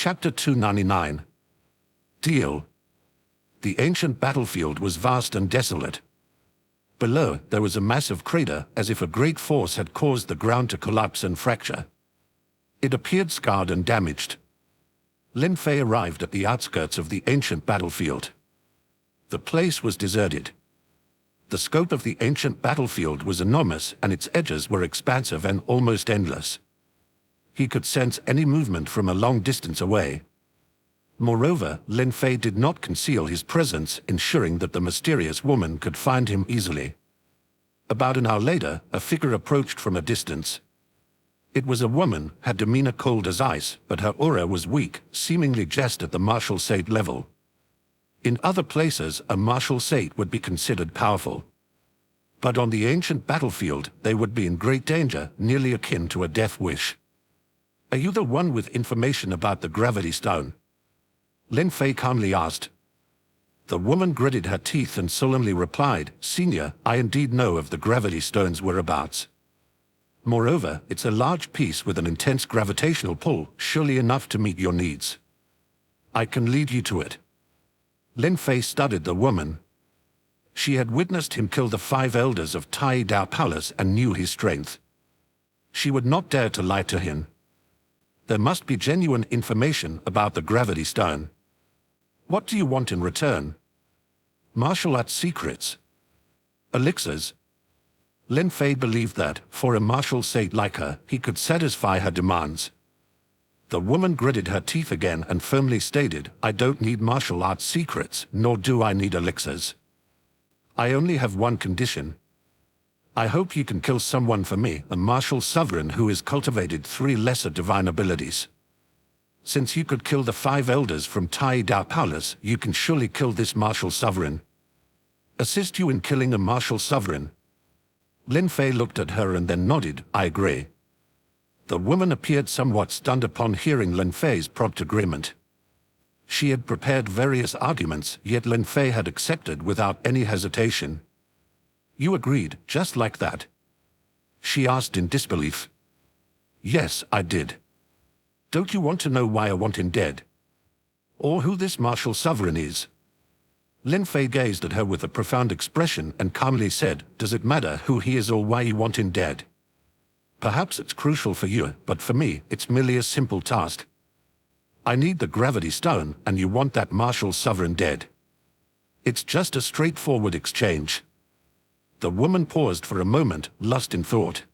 Chapter 299. Deal. The ancient battlefield was vast and desolate. Below, there was a massive crater, as if a great force had caused the ground to collapse and fracture. It appeared scarred and damaged. Lin Fei arrived at the outskirts of the ancient battlefield. The place was deserted. The scope of the ancient battlefield was enormous, and its edges were expansive and almost endless. He could sense any movement from a long distance away. Moreover, Lin Fei did not conceal his presence, ensuring that the mysterious woman could find him easily. About an hour later, a figure approached from a distance. It was a woman, her demeanor cold as ice, but her aura was weak, seemingly just at the martial state level. In other places, a martial state would be considered powerful. But on the ancient battlefield, they would be in great danger, nearly akin to a death wish. "Are you the one with information about the gravity stone?" Lin Fei calmly asked. The woman gritted her teeth and solemnly replied, "Senior, I indeed know of the gravity stone's whereabouts. Moreover, it's a large piece with an intense gravitational pull, surely enough to meet your needs. I can lead you to it." Lin Fei studied the woman. She had witnessed him kill the 5 elders of Tai Dao Palace and knew his strength. She would not dare to lie to him. There must be genuine information about the gravity stone. "What do you want in return?" "Martial arts secrets. Elixirs." Lin Fei believed that, for a martial sage like her, he could satisfy her demands. The woman gritted her teeth again and firmly stated, "I don't need martial arts secrets, nor do I need elixirs. I only have one condition. I hope you can kill someone for me, a martial sovereign who has cultivated 3 lesser divine abilities. Since you could kill the 5 elders from Tai Dao Palace, you can surely kill this martial sovereign. Assist you in killing a martial sovereign." Lin Fei looked at her and then nodded, "I agree." The woman appeared somewhat stunned upon hearing Lin Fei's prompt agreement. She had prepared various arguments, yet Lin Fei had accepted without any hesitation. "You agreed, just like that?" she asked in disbelief. "Yes, I did. Don't you want to know why I want him dead? Or who this martial sovereign is?" Lin Fei gazed at her with a profound expression and calmly said, "Does it matter who he is or why you want him dead? Perhaps it's crucial for you, but for me, it's merely a simple task. I need the gravity stone, and you want that martial sovereign dead. It's just a straightforward exchange." The woman paused for a moment, lost in thought.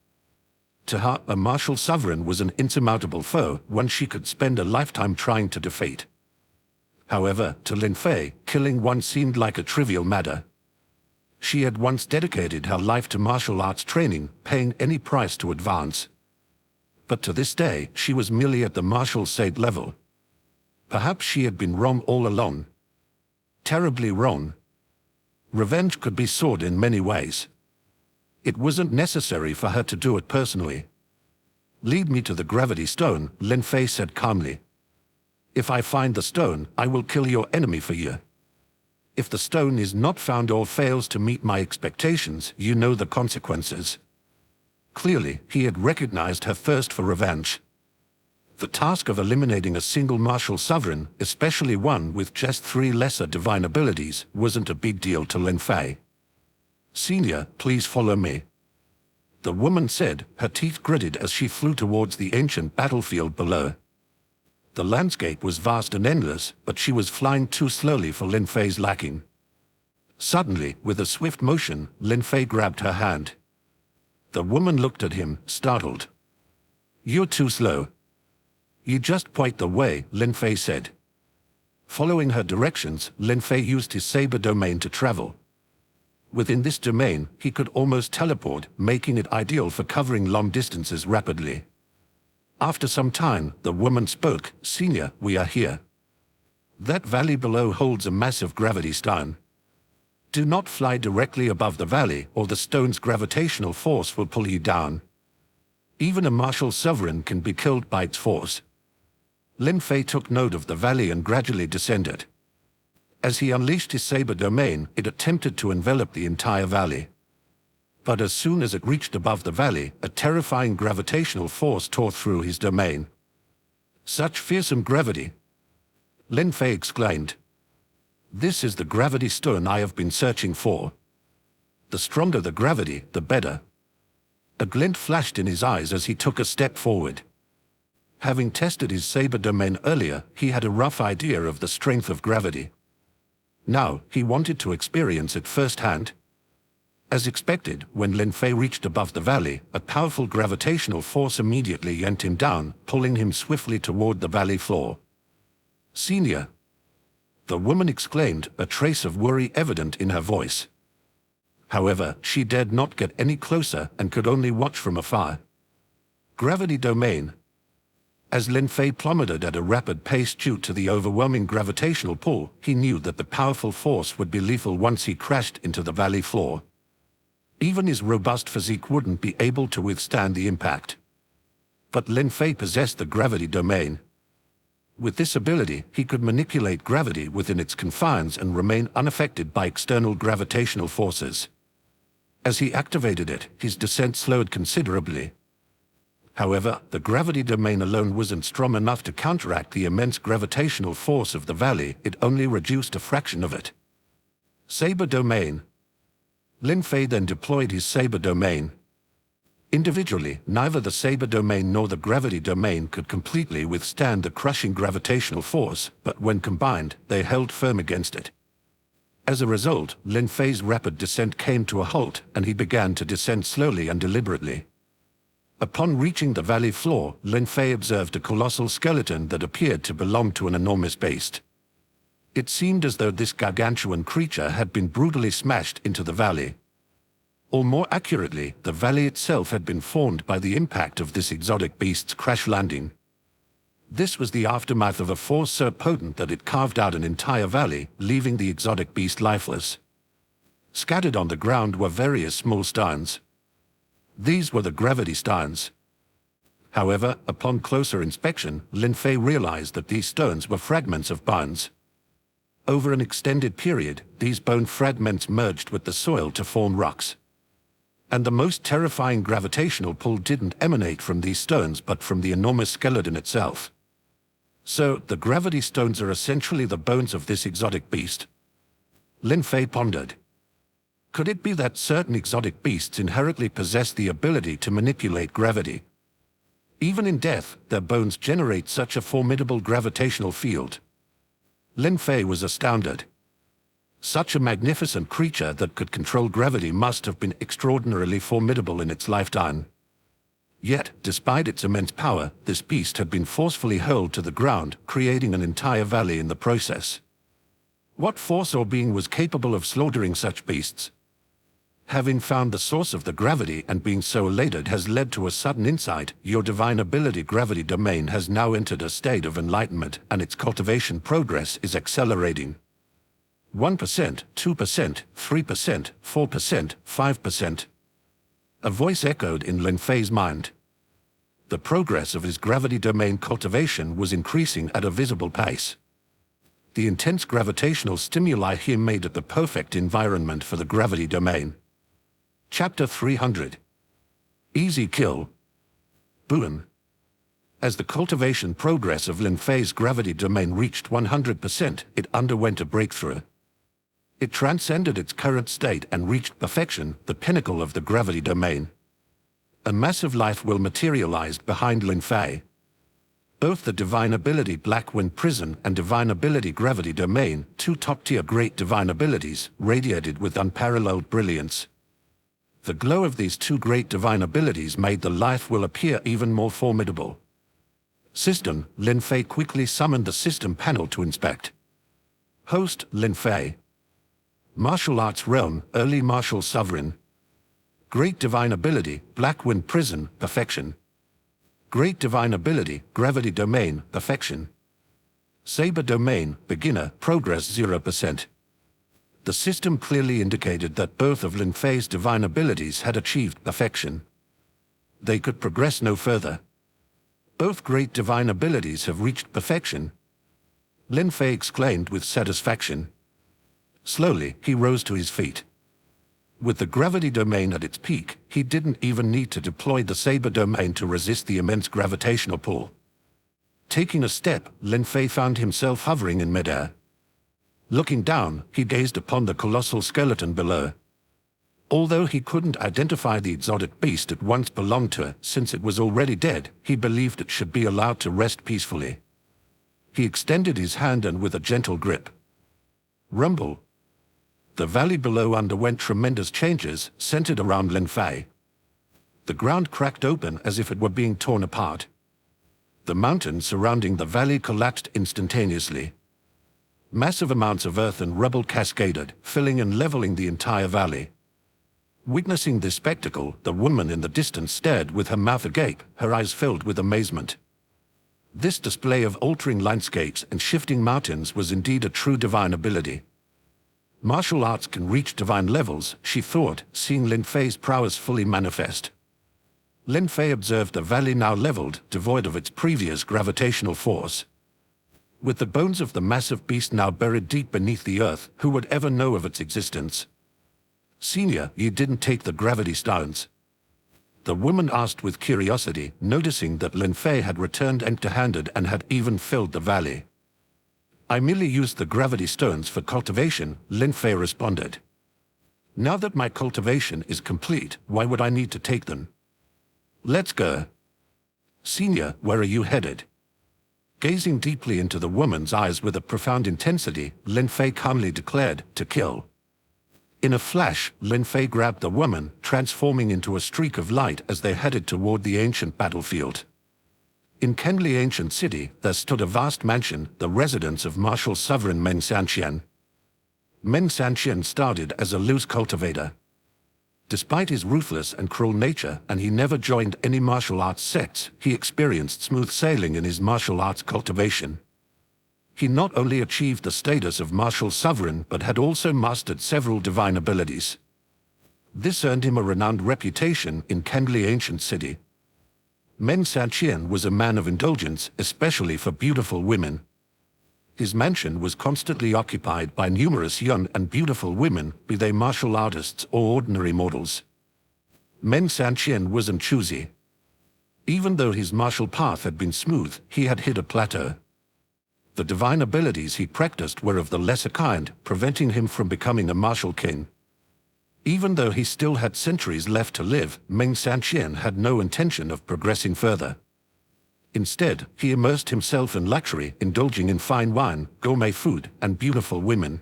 To her, a martial sovereign was an insurmountable foe, one she could spend a lifetime trying to defeat. However, to Lin Fei, killing one seemed like a trivial matter. She had once dedicated her life to martial arts training, paying any price to advance. But to this day, she was merely at the martial state level. Perhaps she had been wrong all along. Terribly wrong. Revenge could be sought in many ways. It wasn't necessary for her to do it personally. "Lead me to the gravity stone," Lin Fei said calmly. "If I find the stone, I will kill your enemy for you. If the stone is not found or fails to meet my expectations, you know the consequences." Clearly, he had recognized her thirst for revenge. The task of eliminating a single martial sovereign, especially one with just 3 lesser divine abilities, wasn't a big deal to Lin Fei. "Senior, please follow me," the woman said, her teeth gritted as she flew towards the ancient battlefield below. The landscape was vast and endless, but she was flying too slowly for Lin Fei's liking. Suddenly, with a swift motion, Lin Fei grabbed her hand. The woman looked at him, startled. "You're too slow." "You just point the way," Lin Fei said. Following her directions, Lin Fei used his saber domain to travel. Within this domain, he could almost teleport, making it ideal for covering long distances rapidly. After some time, the woman spoke, "Senior, we are here. That valley below holds a massive gravity stone. Do not fly directly above the valley, or the stone's gravitational force will pull you down. Even a martial sovereign can be killed by its force." Lin Fei took note of the valley and gradually descended. As he unleashed his saber domain, it attempted to envelop the entire valley. But as soon as it reached above the valley, a terrifying gravitational force tore through his domain. Such fearsome gravity! Lin Fei exclaimed. This is the gravity stone I have been searching for. The stronger the gravity, the better. A glint flashed in his eyes as he took a step forward. Having tested his saber domain earlier, he had a rough idea of the strength of gravity. Now, he wanted to experience it firsthand. As expected, when Lin Fei reached above the valley, a powerful gravitational force immediately yanked him down, pulling him swiftly toward the valley floor. "Senior!" the woman exclaimed, a trace of worry evident in her voice. However, she dared not get any closer and could only watch from afar. Gravity domain. As Lin Fei plummeted at a rapid pace due to the overwhelming gravitational pull, he knew that the powerful force would be lethal once he crashed into the valley floor. Even his robust physique wouldn't be able to withstand the impact. But Lin Fei possessed the gravity domain. With this ability, he could manipulate gravity within its confines and remain unaffected by external gravitational forces. As he activated it, his descent slowed considerably. However, the gravity domain alone wasn't strong enough to counteract the immense gravitational force of the valley. It only reduced a fraction of it. Saber domain. Lin Fei then deployed his saber domain. Individually, neither the saber domain nor the gravity domain could completely withstand the crushing gravitational force, but when combined, they held firm against it. As a result, Lin Fei's rapid descent came to a halt, and he began to descend slowly and deliberately. Upon reaching the valley floor, Lin Fei observed a colossal skeleton that appeared to belong to an enormous beast. It seemed as though this gargantuan creature had been brutally smashed into the valley. Or more accurately, the valley itself had been formed by the impact of this exotic beast's crash landing. This was the aftermath of a force so potent that it carved out an entire valley, leaving the exotic beast lifeless. Scattered on the ground were various small stones. These were the gravity stones. However, upon closer inspection, Lin Fei realized that these stones were fragments of bones. Over an extended period, these bone fragments merged with the soil to form rocks. And the most terrifying gravitational pull didn't emanate from these stones but from the enormous skeleton itself. So, the gravity stones are essentially the bones of this exotic beast. Lin Fei pondered. Could it be that certain exotic beasts inherently possess the ability to manipulate gravity? Even in death, their bones generate such a formidable gravitational field. Lin Fei was astounded. Such a magnificent creature that could control gravity must have been extraordinarily formidable in its lifetime. Yet, despite its immense power, this beast had been forcefully hurled to the ground, creating an entire valley in the process. What force or being was capable of slaughtering such beasts? Having found the source of the gravity and being so elated has led to a sudden insight. Your divine ability gravity domain has now entered a state of enlightenment, and its cultivation progress is accelerating. 1%, 2%, 3%, 4%, 5%. A voice echoed in Lin Fei's mind. The progress of his gravity domain cultivation was increasing at a visible pace. The intense gravitational stimuli here made it the perfect environment for the gravity domain. Chapter 300. Easy kill. Boom. As the cultivation progress of Lin Fei's gravity domain reached 100%, it underwent a breakthrough. It transcended its current state and reached perfection, the pinnacle of the gravity domain. A massive life will materialized behind Lin Fei. Both the divine ability Black Wind Prison and divine ability Gravity Domain, two top-tier great divine abilities, radiated with unparalleled brilliance. The glow of these two great divine abilities made the life will appear even more formidable. System. Lin Fei quickly summoned the system panel to inspect. Host. Lin Fei. Martial Arts Realm, Early Martial Sovereign. Great Divine Ability, Black Wind Prison, Perfection. Great Divine Ability, Gravity Domain, Perfection. Saber Domain, Beginner, Progress 0%. The system clearly indicated that both of Lin Fei's divine abilities had achieved perfection. They could progress no further. Both great divine abilities have reached perfection. Lin Fei exclaimed with satisfaction. Slowly, he rose to his feet. With the gravity domain at its peak, he didn't even need to deploy the saber domain to resist the immense gravitational pull. Taking a step, Lin Fei found himself hovering in midair. Looking down, he gazed upon the colossal skeleton below. Although he couldn't identify the exotic beast it once belonged to, since it was already dead, he believed it should be allowed to rest peacefully. He extended his hand and with a gentle grip. Rumble. The valley below underwent tremendous changes, centered around Lin Fei. The ground cracked open as if it were being torn apart. The mountains surrounding the valley collapsed instantaneously. Massive amounts of earth and rubble cascaded, filling and leveling the entire valley. Witnessing this spectacle, the woman in the distance stared with her mouth agape, her eyes filled with amazement. This display of altering landscapes and shifting mountains was indeed a true divine ability. Martial arts can reach divine levels, she thought, seeing Lin Fei's prowess fully manifest. Lin Fei observed the valley now leveled, devoid of its previous gravitational force. With the bones of the massive beast now buried deep beneath the earth, who would ever know of its existence? Senior, you didn't take the gravity stones? The woman asked with curiosity, noticing that Lin Fei had returned empty-handed and had even filled the valley. I merely used the gravity stones for cultivation, Lin Fei responded. Now that my cultivation is complete, why would I need to take them? Let's go. Senior, where are you headed? Gazing deeply into the woman's eyes with a profound intensity, Lin Fei calmly declared, to kill. In a flash, Lin Fei grabbed the woman, transforming into a streak of light as they headed toward the ancient battlefield. In Kenli Ancient City, there stood a vast mansion, the residence of martial sovereign Men Sanqian. Men Sanqian started as a loose cultivator. Despite his ruthless and cruel nature, and he never joined any martial arts sects, he experienced smooth sailing in his martial arts cultivation. He not only achieved the status of martial sovereign but had also mastered several divine abilities. This earned him a renowned reputation in Kenli Ancient City. Men Sanqian was a man of indulgence, especially for beautiful women. His mansion was constantly occupied by numerous young and beautiful women, be they martial artists or ordinary mortals. Men Sanqian wasn't choosy. Even though his martial path had been smooth, he had hit a plateau. The divine abilities he practiced were of the lesser kind, preventing him from becoming a martial king. Even though he still had centuries left to live, Men Sanqian had no intention of progressing further. Instead, he immersed himself in luxury, indulging in fine wine, gourmet food, and beautiful women.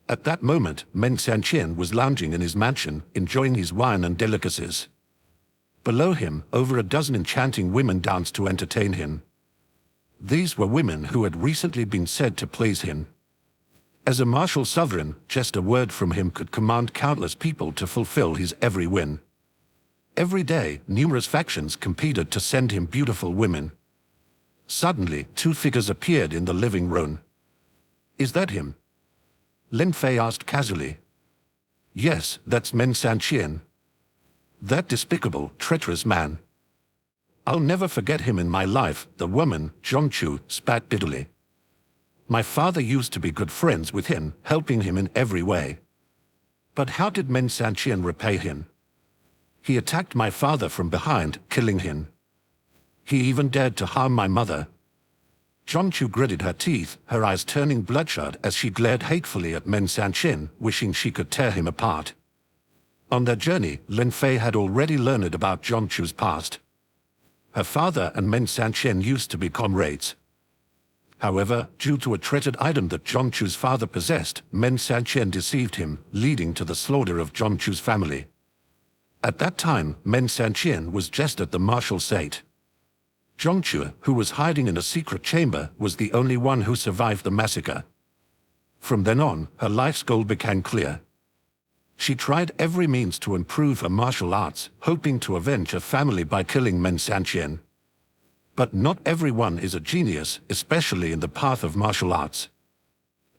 At that moment, Men Sanqian was lounging in his mansion, enjoying his wine and delicacies. Below him, over a dozen enchanting women danced to entertain him. These were women who had recently been said to please him. As a martial sovereign, just a word from him could command countless people to fulfill his every whim. Every day, numerous factions competed to send him beautiful women. Suddenly, two figures appeared in the living room. Is that him? Lin Fei asked casually. Yes, that's Men Sanqian. That despicable, treacherous man. I'll never forget him in my life, the woman, Zhongchu, spat bitterly. My father used to be good friends with him, helping him in every way. But how did Men Sanqian repay him? He attacked my father from behind, killing him. He even dared to harm my mother. Zhongchu gritted her teeth, her eyes turning bloodshot as she glared hatefully at Men Sanqian, wishing she could tear him apart. On their journey, Lin Fei had already learned about Zhongchu's past. Her father and Men Sanqian used to be comrades. However, due to a treasured item that Zhongchu's father possessed, Men Sanqian deceived him, leading to the slaughter of Zhongchu's family. At that time, Men Sanqian was just at the martial state. Zhongchu, who was hiding in a secret chamber, was the only one who survived the massacre. From then on, her life's goal became clear. She tried every means to improve her martial arts, hoping to avenge her family by killing Men Sanqian. But not everyone is a genius, especially in the path of martial arts.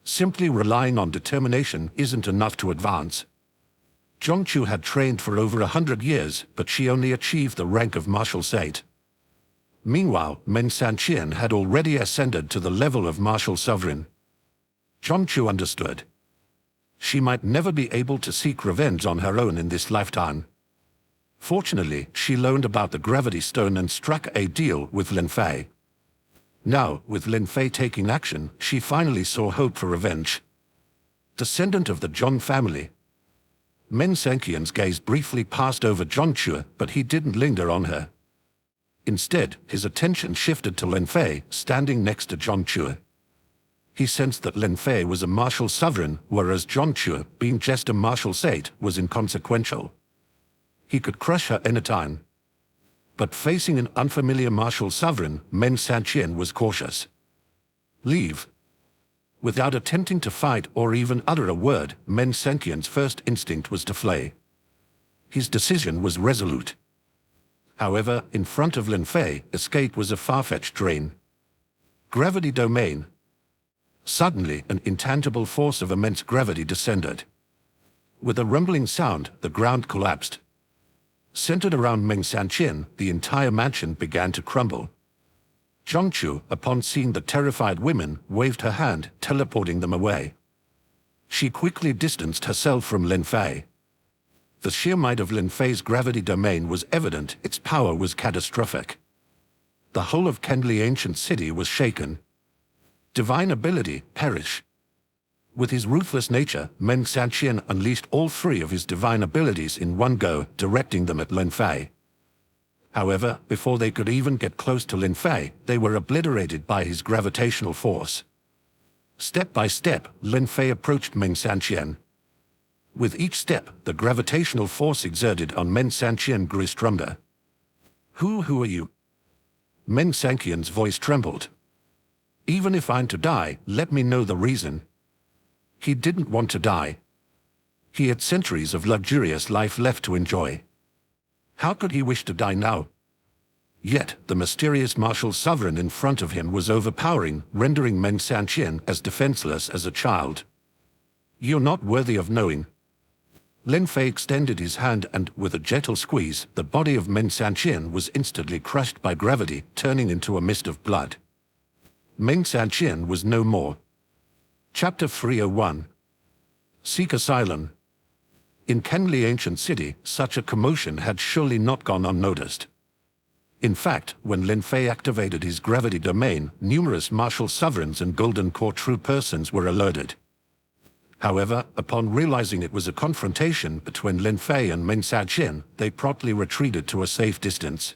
Simply relying on determination isn't enough to advance. Zhongchu had trained for over 100 years, but she only achieved the rank of martial sage. Meanwhile, Men Sanqian had already ascended to the level of martial sovereign. Zhongchu understood. She might never be able to seek revenge on her own in this lifetime. Fortunately, she learned about the gravity stone and struck a deal with Lin Fei. Now, with Lin Fei taking action, she finally saw hope for revenge. Descendant of the Zhong family, Men Sanqian's gaze briefly passed over Zhong Chua, but he didn't linger on her. Instead, his attention shifted to Lin Fei, standing next to Zhong Chua. He sensed that Lin Fei was a martial sovereign, whereas Zhong Chua, being just a martial sate, was inconsequential. He could crush her anytime. But facing an unfamiliar martial sovereign, Men Sanqian was cautious. Leave. Without attempting to fight or even utter a word, Men Sanqian's first instinct was to flee. His decision was resolute. However, in front of Lin Fei, escape was a far-fetched dream. Gravity domain. Suddenly, an intangible force of immense gravity descended. With a rumbling sound, the ground collapsed. Centered around Meng Sanqian, the entire mansion began to crumble. Zhong Chu, upon seeing the terrified women, waved her hand, teleporting them away. She quickly distanced herself from Lin Fei. The sheer might of Lin Fei's gravity domain was evident, its power was catastrophic. The whole of Kendli ancient city was shaken. Divine ability, perish. With his ruthless nature, Men Sanqian unleashed all three of his divine abilities in one go, directing them at Lin Fei. However, before they could even get close to Lin Fei, they were obliterated by his gravitational force. Step by step, Lin Fei approached Men Sanqian. With each step, the gravitational force exerted on Men Sanqian grew stronger. Who are you? Men Sanqian's voice trembled. Even if I'm to die, let me know the reason. He didn't want to die. He had centuries of luxurious life left to enjoy. How could he wish to die now? Yet, the mysterious martial sovereign in front of him was overpowering, rendering Men Sanqian as defenseless as a child. You're not worthy of knowing. Lin Fei extended his hand and, with a gentle squeeze, the body of Men Sanqian was instantly crushed by gravity, turning into a mist of blood. Men Sanqian was no more. Chapter 301. Seek Asylum. In Kendli ancient city, such a commotion had surely not gone unnoticed. In fact, when Lin Fei activated his gravity domain, numerous martial sovereigns and Golden Core true persons were alerted. However, upon realizing it was a confrontation between Lin Fei and Men Sanqian, they promptly retreated to a safe distance.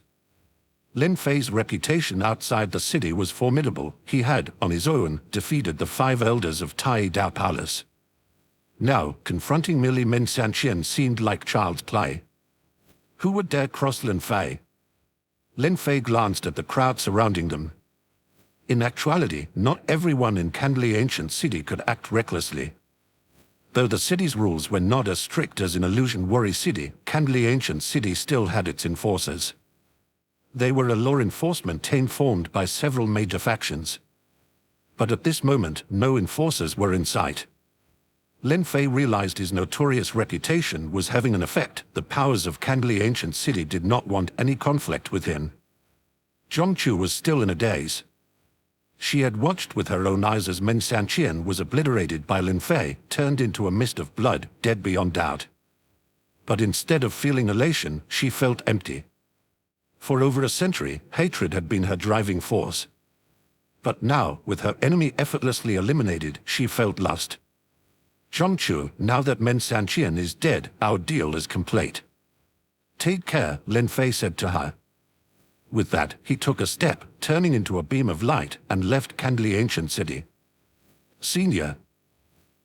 Lin Fei's reputation outside the city was formidable. He had, on his own, defeated the 5 elders of Tai Dao Palace. Now, confronting merely Men Sanqian seemed like child's play. Who would dare cross Lin Fei? Lin Fei glanced at the crowd surrounding them. In actuality, not everyone in Kendli ancient city could act recklessly. Though the city's rules were not as strict as in Illusion Worry City, Kendli ancient city still had its enforcers. They were a law enforcement team formed by several major factions. But at this moment, no enforcers were in sight. Lin Fei realized his notorious reputation was having an effect. The powers of Kendli ancient city did not want any conflict with him. Zhong Chu was still in a daze. She had watched with her own eyes as Men Sanqian was obliterated by Lin Fei, turned into a mist of blood, dead beyond doubt. But instead of feeling elation, she felt empty. For over a century, hatred had been her driving force. But now, with her enemy effortlessly eliminated, she felt lust. Zhong Chu, now that Men Sanqian is dead, our deal is complete. Take care, Lin Fei said to her. With that, he took a step, turning into a beam of light, and left Kendli ancient city. Senior.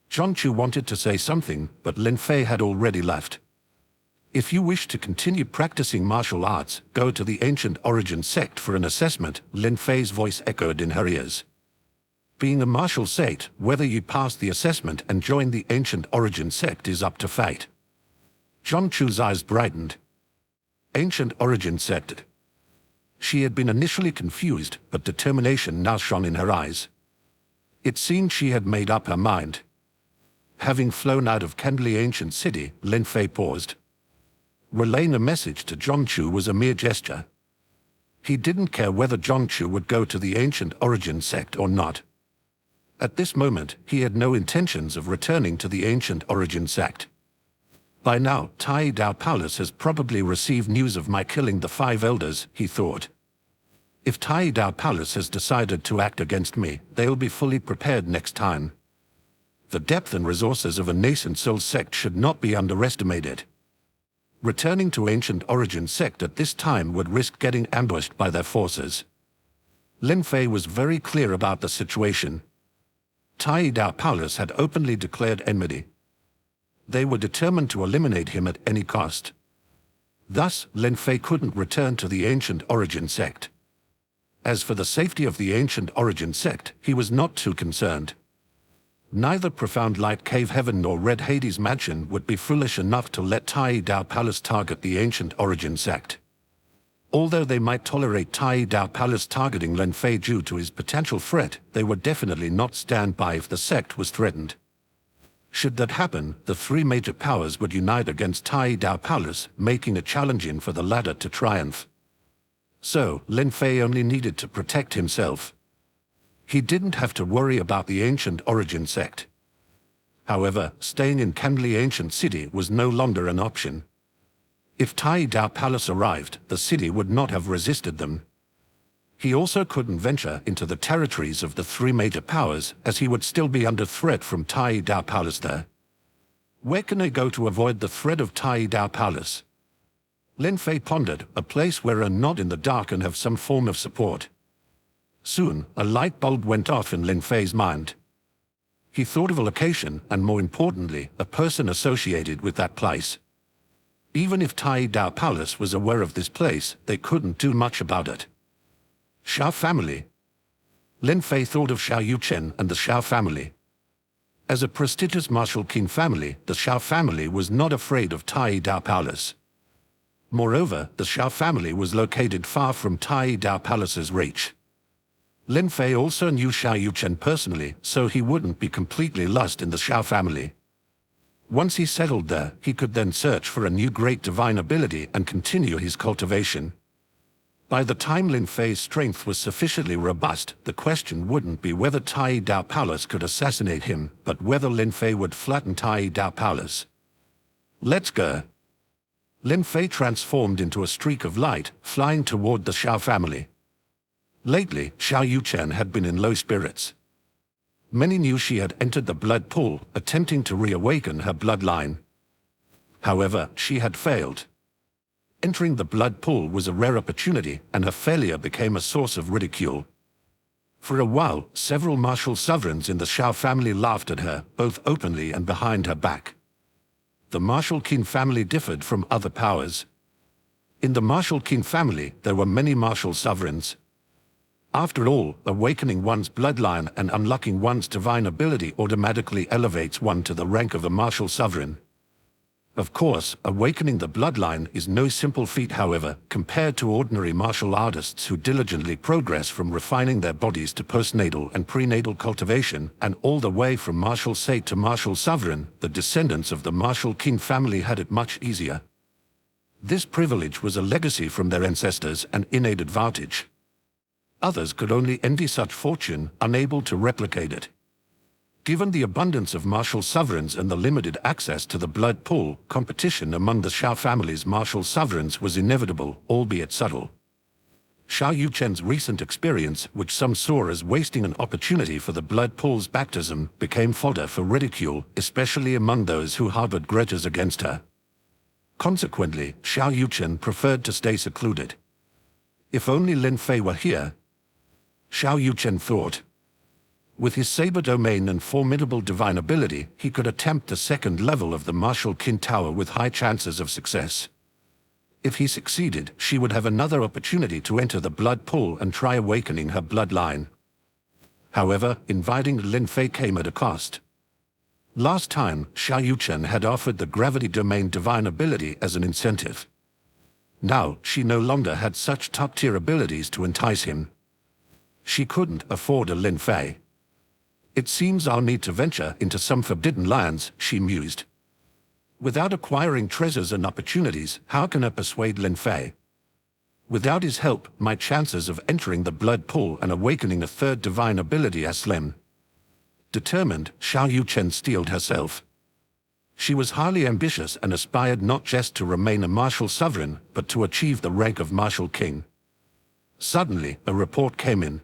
Zhong Chu wanted to say something, but Lin Fei had already left. If you wish to continue practicing martial arts, go to the Ancient Origin sect for an assessment, Lin Fei's voice echoed in her ears. Being a martial sate, whether you pass the assessment and join the Ancient Origin sect is up to fate. Zhong Chu's eyes brightened. Ancient Origin sect. She had been initially confused, but determination now shone in her eyes. It seemed she had made up her mind. Having flown out of Kendli ancient city, Lin Fei paused. Relaying a message to Zhong Chu was a mere gesture. He didn't care whether Zhong Chu would go to the Ancient Origin sect or not. At this moment, he had no intentions of returning to the Ancient Origin sect. By now, Tai Dao Palace has probably received news of my killing the 5 elders, he thought. If Tai Dao Palace has decided to act against me, they'll be fully prepared next time. The depth and resources of a nascent soul sect should not be underestimated. Returning to ancient origin sect at this time would risk getting ambushed by their forces. Lin Fei was very clear about the situation. Tai Dao Palace had openly declared enmity. They were determined to eliminate him at any cost. Thus, Lin Fei couldn't return to the ancient origin sect. As for the safety of the ancient origin sect, he was not too concerned. Neither Profound Light Cave Heaven nor Red Hades Mansion would be foolish enough to let Tai Dao Palace target the ancient origin sect. Although they might tolerate Tai Dao Palace targeting Lin Fei due to his potential threat, they would definitely not stand by if the sect was threatened. Should that happen, the three major powers would unite against Tai Dao Palace, making it challenging for the latter to triumph. So, Lin Fei only needed to protect himself. He didn't have to worry about the ancient origin sect. However, staying in Kanli Ancient City was no longer an option. If Tai Dao Palace arrived, the city would not have resisted them. He also couldn't venture into the territories of the three major powers, as he would still be under threat from Tai Dao Palace there. Where can I go to avoid the threat of Tai Dao Palace? Lin Fei pondered, a place where a nod in the dark and have some form of support. Soon, a light bulb went off in Lin Fei's mind. He thought of a location, and more importantly, a person associated with that place. Even if Tai Dao Palace was aware of this place, they couldn't do much about it. Xiao family. Lin Fei thought of Xiao Yuchen and the Xiao family. As a prestigious martial king family, the Xiao family was not afraid of Tai Dao Palace. Moreover, the Xiao family was located far from Tai Dao Palace's reach. Lin Fei also knew Xiao Yuchen personally, so he wouldn't be completely lost in the Xiao family. Once he settled there, he could then search for a new great divine ability and continue his cultivation. By the time Lin Fei's strength was sufficiently robust, the question wouldn't be whether Tai Dao Palace could assassinate him, but whether Lin Fei would flatten Tai Dao Palace. Let's go. Lin Fei transformed into a streak of light, flying toward the Xiao family. Lately, Xiao Yuchen had been in low spirits. Many knew she had entered the blood pool, attempting to reawaken her bloodline. However, she had failed. Entering the blood pool was a rare opportunity, and her failure became a source of ridicule. For a while, several martial sovereigns in the Xiao family laughed at her, both openly and behind her back. The martial king family differed from other powers. In the martial king family, there were many martial sovereigns. After all, awakening one's bloodline and unlocking one's divine ability automatically elevates one to the rank of a martial sovereign. Of course, awakening the bloodline is no simple feat, however, compared to ordinary martial artists who diligently progress from refining their bodies to postnatal and prenatal cultivation, and all the way from martial sage to martial sovereign. The descendants of the martial king family had it much easier. This privilege was a legacy from their ancestors, an innate advantage. Others could only envy such fortune, unable to replicate it. Given the abundance of martial sovereigns and the limited access to the blood pool, competition among the Xiao family's martial sovereigns was inevitable, albeit subtle. Xiao Yuchen's recent experience, which some saw as wasting an opportunity for the blood pool's baptism, became fodder for ridicule, especially among those who harbored grudges against her. Consequently, Xiao Yuchen preferred to stay secluded. If only Lin Fei were here, Xiao Yuchen thought. With his saber domain and formidable divine ability, he could attempt the second level of the martial king tower with high chances of success. If he succeeded, she would have another opportunity to enter the blood pool and try awakening her bloodline. However, inviting Lin Fei came at a cost. Last time, Xiao Yuchen had offered the gravity domain divine ability as an incentive. Now, she no longer had such top-tier abilities to entice him. She couldn't afford a Lin Fei. It seems I'll need to venture into some forbidden lands, she mused. Without acquiring treasures and opportunities, how can I persuade Lin Fei? Without his help, my chances of entering the blood pool and awakening a third divine ability are slim. Determined, Xiao Yuchen steeled herself. She was highly ambitious and aspired not just to remain a martial sovereign, but to achieve the rank of martial king. Suddenly, a report came in.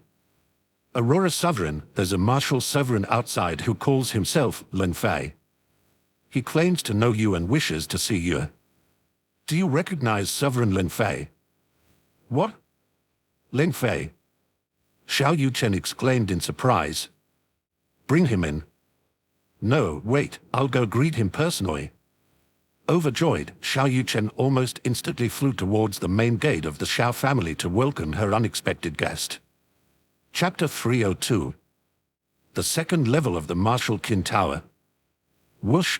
Aurora Sovereign, there's a martial sovereign outside who calls himself Lin Fei. He claims to know you and wishes to see you. Do you recognize Sovereign Lin Fei? What? Lin Fei? Xiao Yuchen exclaimed in surprise. Bring him in. No, wait, I'll go greet him personally. Overjoyed, Xiao Yuchen almost instantly flew towards the main gate of the Xiao family to welcome her unexpected guest. Chapter 302. The second level of the Martial Qin Tower. Whoosh!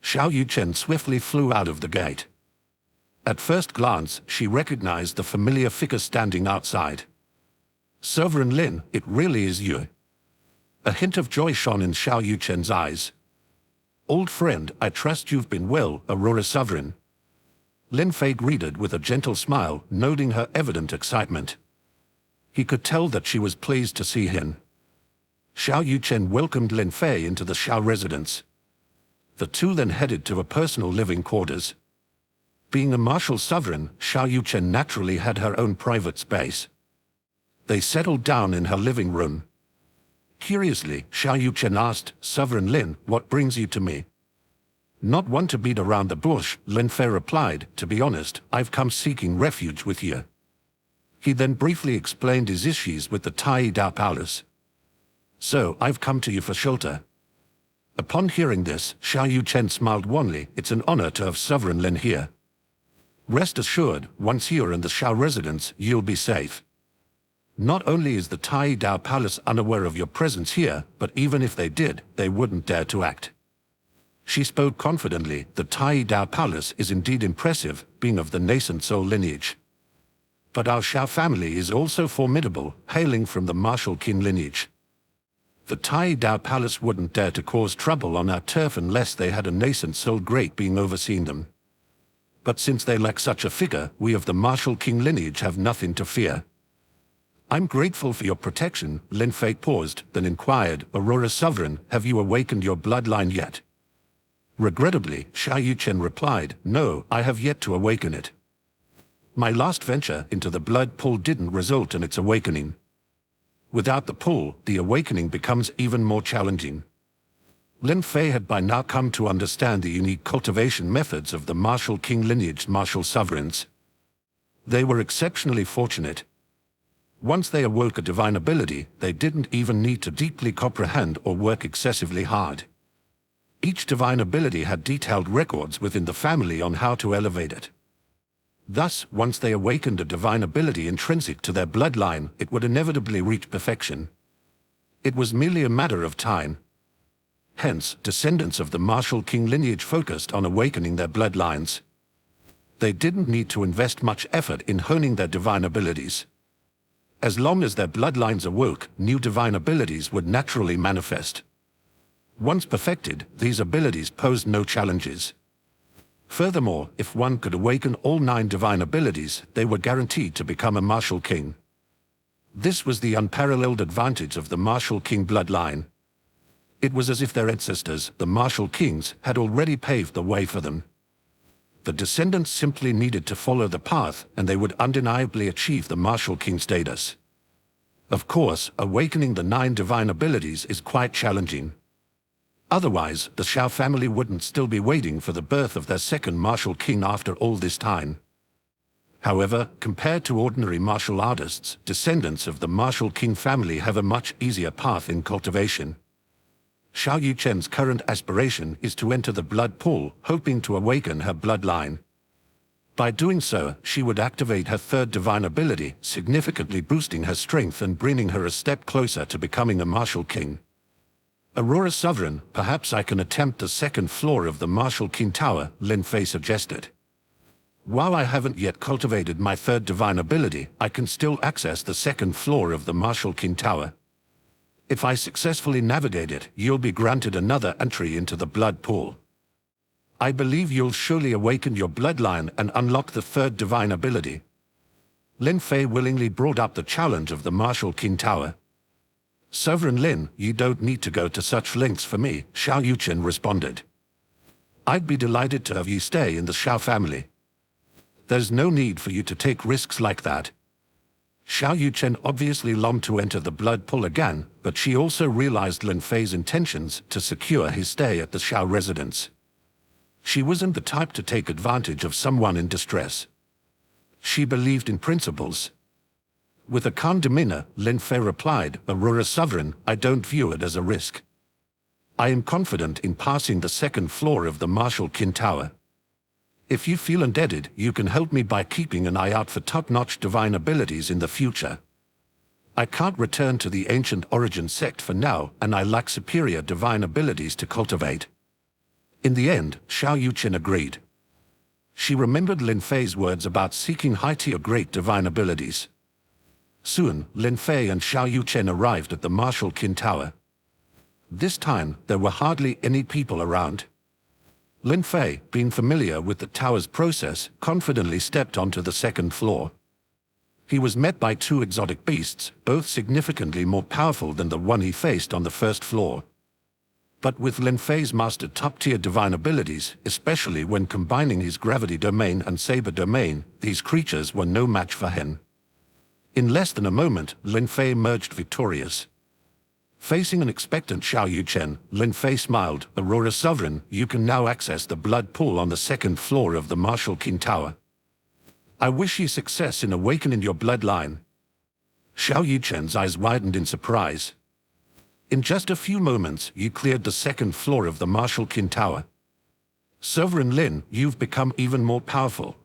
Xiao Yuchen swiftly flew out of the gate. At first glance, she recognized the familiar figure standing outside. Sovereign Lin, it really is you. A hint of joy shone in Xiao Yuchen's eyes. Old friend, I trust you've been well, Aurora Sovereign. Lin Fei greeted with a gentle smile, noting her evident excitement. He could tell that she was pleased to see him. Xiao Yuchen welcomed Lin Fei into the Xiao residence. The two then headed to a personal living quarters. Being a martial sovereign, Xiao Yuchen naturally had her own private space. They settled down in her living room. Curiously, Xiao Yuchen asked, Sovereign Lin, what brings you to me? Not one to beat around the bush, Lin Fei replied, to be honest, I've come seeking refuge with you. He then briefly explained his issues with the Tai Dao Palace. So, I've come to you for shelter. Upon hearing this, Xiao Yuchen smiled wanly. It's an honor to have Sovereign Lin here. Rest assured, once you're in the Xiao residence, you'll be safe. Not only is the Tai Dao Palace unaware of your presence here, but even if they did, they wouldn't dare to act. She spoke confidently. The Tai Dao Palace is indeed impressive, being of the nascent Soul lineage. But our Xiao family is also formidable, hailing from the martial Qin lineage. The Tai Dao Palace wouldn't dare to cause trouble on our turf unless they had a nascent Soul great being overseeing them. But since they lack such a figure, we of the martial Qin lineage have nothing to fear. I'm grateful for your protection, Lin Fei paused, then inquired, Aurora Sovereign, have you awakened your bloodline yet? Regrettably, Xiao Yuchen replied, no, I have yet to awaken it. My last venture into the blood pool didn't result in its awakening. Without the pool, the awakening becomes even more challenging. Lin Fei had by now come to understand the unique cultivation methods of the martial Qin lineage martial sovereigns. They were exceptionally fortunate. Once they awoke a divine ability, they didn't even need to deeply comprehend or work excessively hard. Each divine ability had detailed records within the family on how to elevate it. Thus, once they awakened a divine ability intrinsic to their bloodline, it would inevitably reach perfection. It was merely a matter of time. Hence, descendants of the martial Qin lineage focused on awakening their bloodlines. They didn't need to invest much effort in honing their divine abilities. As long as their bloodlines awoke, new divine abilities would naturally manifest. Once perfected, these abilities posed no challenges. Furthermore, if one could awaken all 9 divine abilities, they were guaranteed to become a martial king. This was the unparalleled advantage of the martial king bloodline. It was as if their ancestors, the martial kings, had already paved the way for them. The descendants simply needed to follow the path, and they would undeniably achieve the martial king status. Of course, awakening the 9 divine abilities is quite challenging. Otherwise, the Xiao family wouldn't still be waiting for the birth of their second martial king after all this time. However, compared to ordinary martial artists, descendants of the martial king family have a much easier path in cultivation. Xiao Yuchen's current aspiration is to enter the blood pool, hoping to awaken her bloodline. By doing so, she would activate her 3rd divine ability, significantly boosting her strength and bringing her a step closer to becoming a martial king. Aurora Sovereign, perhaps I can attempt the 2nd floor of the martial Qin Tower, Lin Fei suggested. While I haven't yet cultivated my 3rd divine ability, I can still access the 2nd floor of the martial Qin Tower. If I successfully navigate it, you'll be granted another entry into the blood pool. I believe you'll surely awaken your bloodline and unlock the 3rd divine ability. Lin Fei willingly brought up the challenge of the martial Qin Tower. Sovereign Lin, you don't need to go to such lengths for me, Xiao Yuchen responded. I'd be delighted to have you stay in the Xiao family. There's no need for you to take risks like that. Xiao Yuchen obviously longed to enter the blood pool again, but she also realized Lin Fei's intentions to secure his stay at the Xiao residence. She wasn't the type to take advantage of someone in distress. She believed in principles. With a calm demeanor, Lin Fei replied, "Aurora Sovereign, I don't view it as a risk. I am confident in passing the second floor of the Martial Qin Tower. If you feel indebted, you can help me by keeping an eye out for top-notch divine abilities in the future. I can't return to the ancient origin sect for now, and I lack superior divine abilities to cultivate." In the end, Xiao Yuchen agreed. She remembered Lin Fei's words about seeking high-tier great divine abilities. Soon, Lin Fei and Xiao Yuchen arrived at the Martial Qin Tower. This time, there were hardly any people around. Lin Fei, being familiar with the tower's process, confidently stepped onto the second floor. He was met by two exotic beasts, both significantly more powerful than the one he faced on the first floor. But with Lin Fei's mastered top-tier divine abilities, especially when combining his gravity domain and saber domain, these creatures were no match for him. In less than a moment, Lin Fei emerged victorious. Facing an expectant Xiao Yuchen, Lin Fei smiled, "Aurora Sovereign, you can now access the blood pool on the second floor of the Martial Qin Tower. I wish you success in awakening your bloodline." Xiao Yuchen's eyes widened in surprise. In just a few moments, you cleared the second floor of the Martial Qin Tower. Sovereign Lin, you've become even more powerful.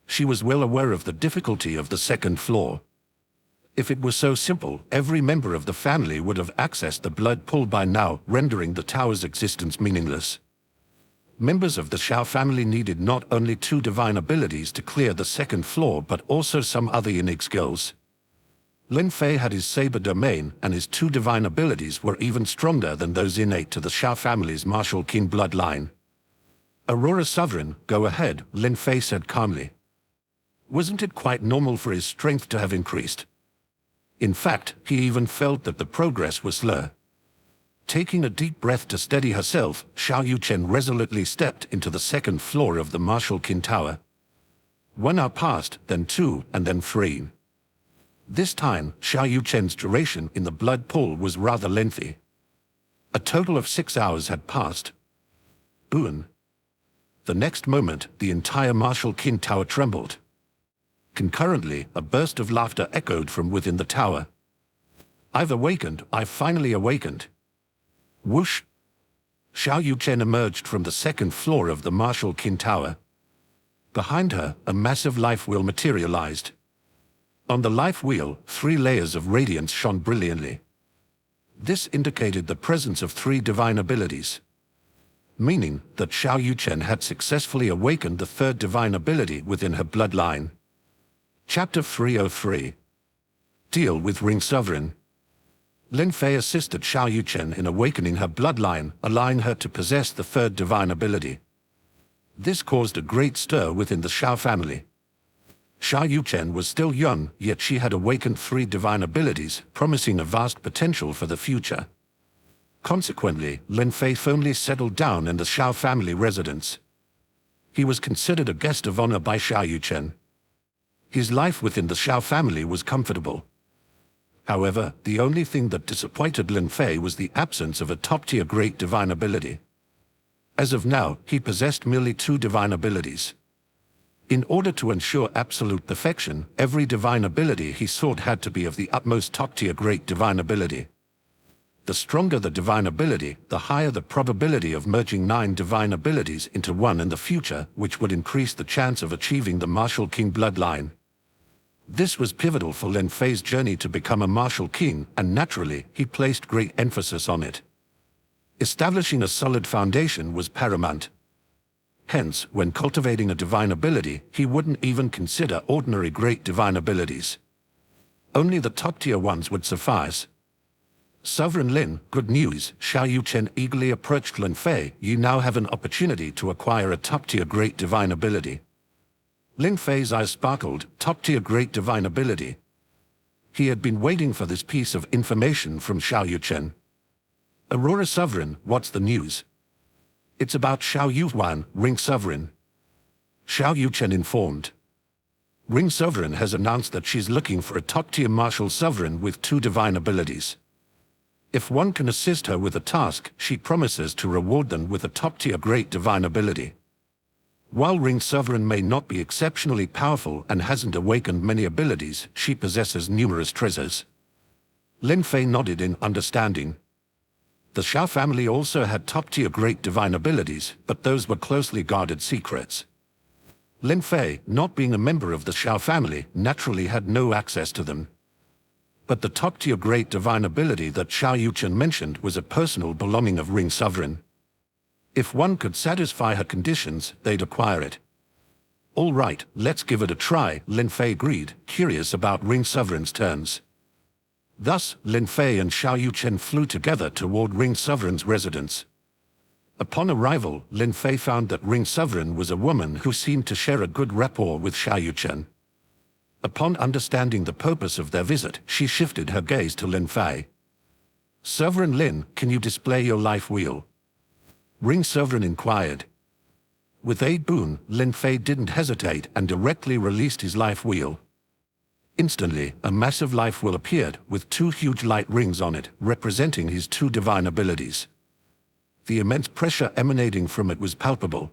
She was well aware of the difficulty of the second floor. If it was so simple, every member of the family would have accessed the blood pool by now, rendering the tower's existence meaningless. Members of the Xiao family needed not only two divine abilities to clear the second floor but also some other unique skills. Lin Fei had his saber domain, and his two divine abilities were even stronger than those innate to the Xiao family's Martial Qin bloodline. "Aurora Sovereign, go ahead," Lin Fei said calmly. Wasn't it quite normal for his strength to have increased? In fact, he even felt that the progress was slow. Taking a deep breath to steady herself, Xiao Yuchen resolutely stepped into the second floor of the Martial Qin Tower. 1 hour passed, then 2, and then 3. This time, Xiao Yuchen's duration in the blood pool was rather lengthy. A total of 6 hours had passed. Boon. The next moment, the entire Martial Qin Tower trembled. Concurrently, a burst of laughter echoed from within the tower. "I've awakened, I've finally awakened." Whoosh! Xiao Yuchen emerged from the second floor of the Martial Qin Tower. Behind her, a massive life wheel materialized. On the life wheel, 3 layers of radiance shone brilliantly. This indicated the presence of 3 divine abilities, meaning that Xiao Yuchen had successfully awakened the 3rd divine ability within her bloodline. Chapter 303. Deal with Ring Sovereign. Lin Fei assisted Xiao Yuchen in awakening her bloodline, allowing her to possess the 3rd divine ability. This caused a great stir within the Xiao family. Xiao Yuchen was still young, yet she had awakened 3 divine abilities, promising a vast potential for the future. Consequently, Lin Fei firmly settled down in the Xiao family residence. He was considered a guest of honor by Xiao Yuchen. His life within the Xiao family was comfortable. However, the only thing that disappointed Lin Fei was the absence of a top-tier great divine ability. As of now, he possessed merely 2 divine abilities. In order to ensure absolute perfection, every divine ability he sought had to be of the utmost top-tier great divine ability. The stronger the divine ability, the higher the probability of merging 9 divine abilities into one in the future, which would increase the chance of achieving the Martial King bloodline. This was pivotal for Lin Fei's journey to become a Martial King, and naturally, he placed great emphasis on it. Establishing a solid foundation was paramount. Hence, when cultivating a divine ability, he wouldn't even consider ordinary great divine abilities. Only the top-tier ones would suffice. "Sovereign Lin, good news," Xiao Yuchen eagerly approached Lin Fei. "You now have an opportunity to acquire a top-tier great divine ability." Lin Fei's eyes sparkled. Top-tier great divine ability. He had been waiting for this piece of information from Xiao Yuchen. "Aurora Sovereign, what's the news?" "It's about Xiao Yuan, Ring Sovereign," Xiao Yuchen informed. Ring Sovereign has announced that she's looking for a top-tier martial sovereign with 2 divine abilities. If one can assist her with a task, she promises to reward them with a top-tier great divine ability. While Ring Sovereign may not be exceptionally powerful and hasn't awakened many abilities, she possesses numerous treasures. Lin Fei nodded in understanding. The Xiao family also had top-tier great divine abilities, but those were closely guarded secrets. Lin Fei, not being a member of the Xiao family, naturally had no access to them. But the top-tier great divine ability that Xiao Yuchen mentioned was a personal belonging of Ring Sovereign. If one could satisfy her conditions, they'd acquire it. All right, let's give it a try, Lin Fei agreed, curious about Ring Sovereign's turns. Thus, Lin Fei and Xiao Yuchen flew together toward Ring Sovereign's residence. Upon arrival, Lin Fei found that Ring Sovereign was a woman who seemed to share a good rapport with Xiao Yuchen. Upon understanding the purpose of their visit, she shifted her gaze to Lin Fei. "Sovereign Lin, can you display your life wheel?" Ring Sovereign inquired. With a boon, Lin Fei didn't hesitate and directly released his life wheel. Instantly, a massive life wheel appeared, with 2 huge light rings on it, representing his 2 divine abilities. The immense pressure emanating from it was palpable.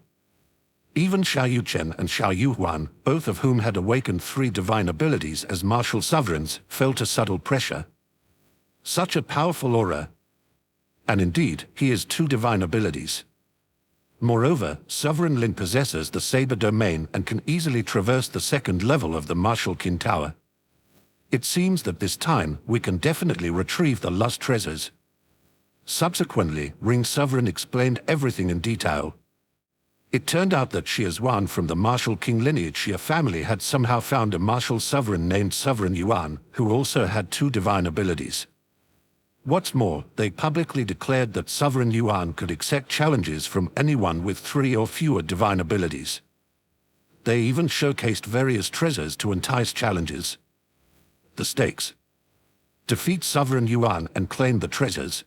Even Xiao Yuchen and Xiao Yuhuan, both of whom had awakened 3 divine abilities as martial sovereigns, felt a subtle pressure. Such a powerful aura. And indeed, he has 2 divine abilities. Moreover, Sovereign Lin possesses the Saber domain and can easily traverse the 2nd level of the martial kin tower. It seems that this time, we can definitely retrieve the lost treasures. Subsequently, Ring Sovereign explained everything in detail. It turned out that Shiazuan from the martial king lineage Xia family had somehow found a martial sovereign named Sovereign Yuan, who also had 2 divine abilities. What's more, they publicly declared that Sovereign Yuan could accept challenges from anyone with 3 or fewer divine abilities. They even showcased various treasures to entice challenges. The stakes: defeat Sovereign Yuan and claim the treasures.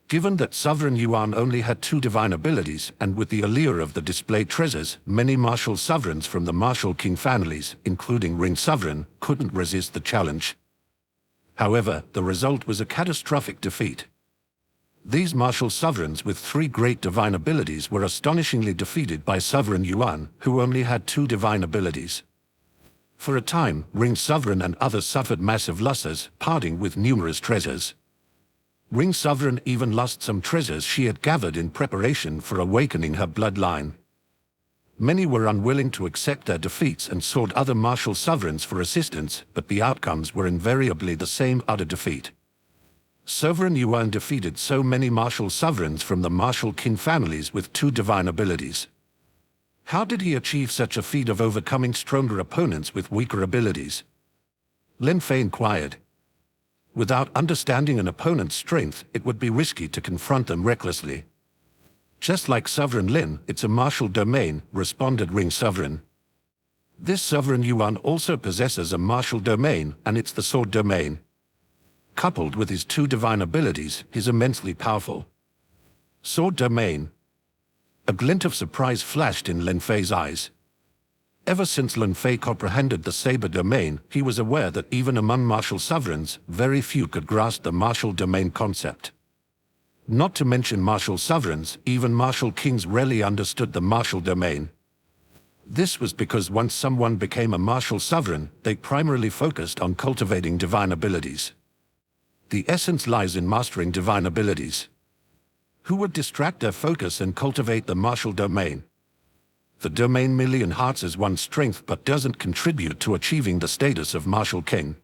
Given that Sovereign Yuan only had 2 divine abilities, and with the allure of the displayed treasures, many martial sovereigns from the martial king families, including Ring Sovereign, couldn't resist the challenge. However, the result was a catastrophic defeat. These martial sovereigns with 3 great divine abilities were astonishingly defeated by Sovereign Yuan, who only had 2 divine abilities. For a time, Ring Sovereign and others suffered massive losses, parting with numerous treasures. Ring Sovereign even lost some treasures she had gathered in preparation for awakening her bloodline. Many were unwilling to accept their defeats and sought other martial sovereigns for assistance, but the outcomes were invariably the same: utter defeat. Sovereign Yuan defeated so many martial sovereigns from the martial kin families with 2 divine abilities. How did he achieve such a feat of overcoming stronger opponents with weaker abilities? Lin Fei inquired. Without understanding an opponent's strength, it would be risky to confront them recklessly. Just like Sovereign Lin, it's a martial domain, responded Ring Sovereign. This Sovereign Yuan also possesses a martial domain, and it's the sword domain. Coupled with his 2 divine abilities, he's immensely powerful. Sword domain. A glint of surprise flashed in Lin Fei's eyes. Ever since Lin Fei comprehended the Saber domain, he was aware that even among martial sovereigns, very few could grasp the martial domain concept. Not to mention martial sovereigns, even martial kings rarely understood the martial domain. This was because once someone became a martial sovereign, they primarily focused on cultivating divine abilities. The essence lies in mastering divine abilities. Who would distract their focus and cultivate the martial domain? The domain merely enhances one's strength but doesn't contribute to achieving the status of martial king.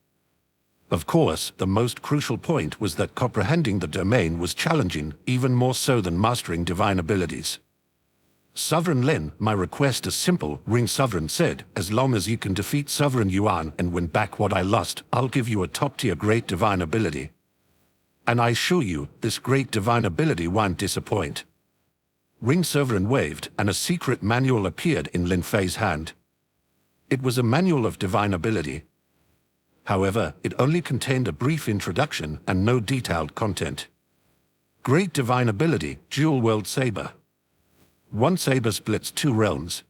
Of course, the most crucial point was that comprehending the domain was challenging, even more so than mastering divine abilities. Sovereign Lin, my request is simple, Ring Sovereign said. As long as you can defeat Sovereign Yuan and win back what I lost, I'll give you a top-tier great divine ability. And I assure you, this great divine ability won't disappoint. Ring Sovereign waved, and a secret manual appeared in Lin Fei's hand. It was a manual of divine ability. However, it only contained a brief introduction and no detailed content. Great divine ability, Dual World Saber. One saber splits 2 realms.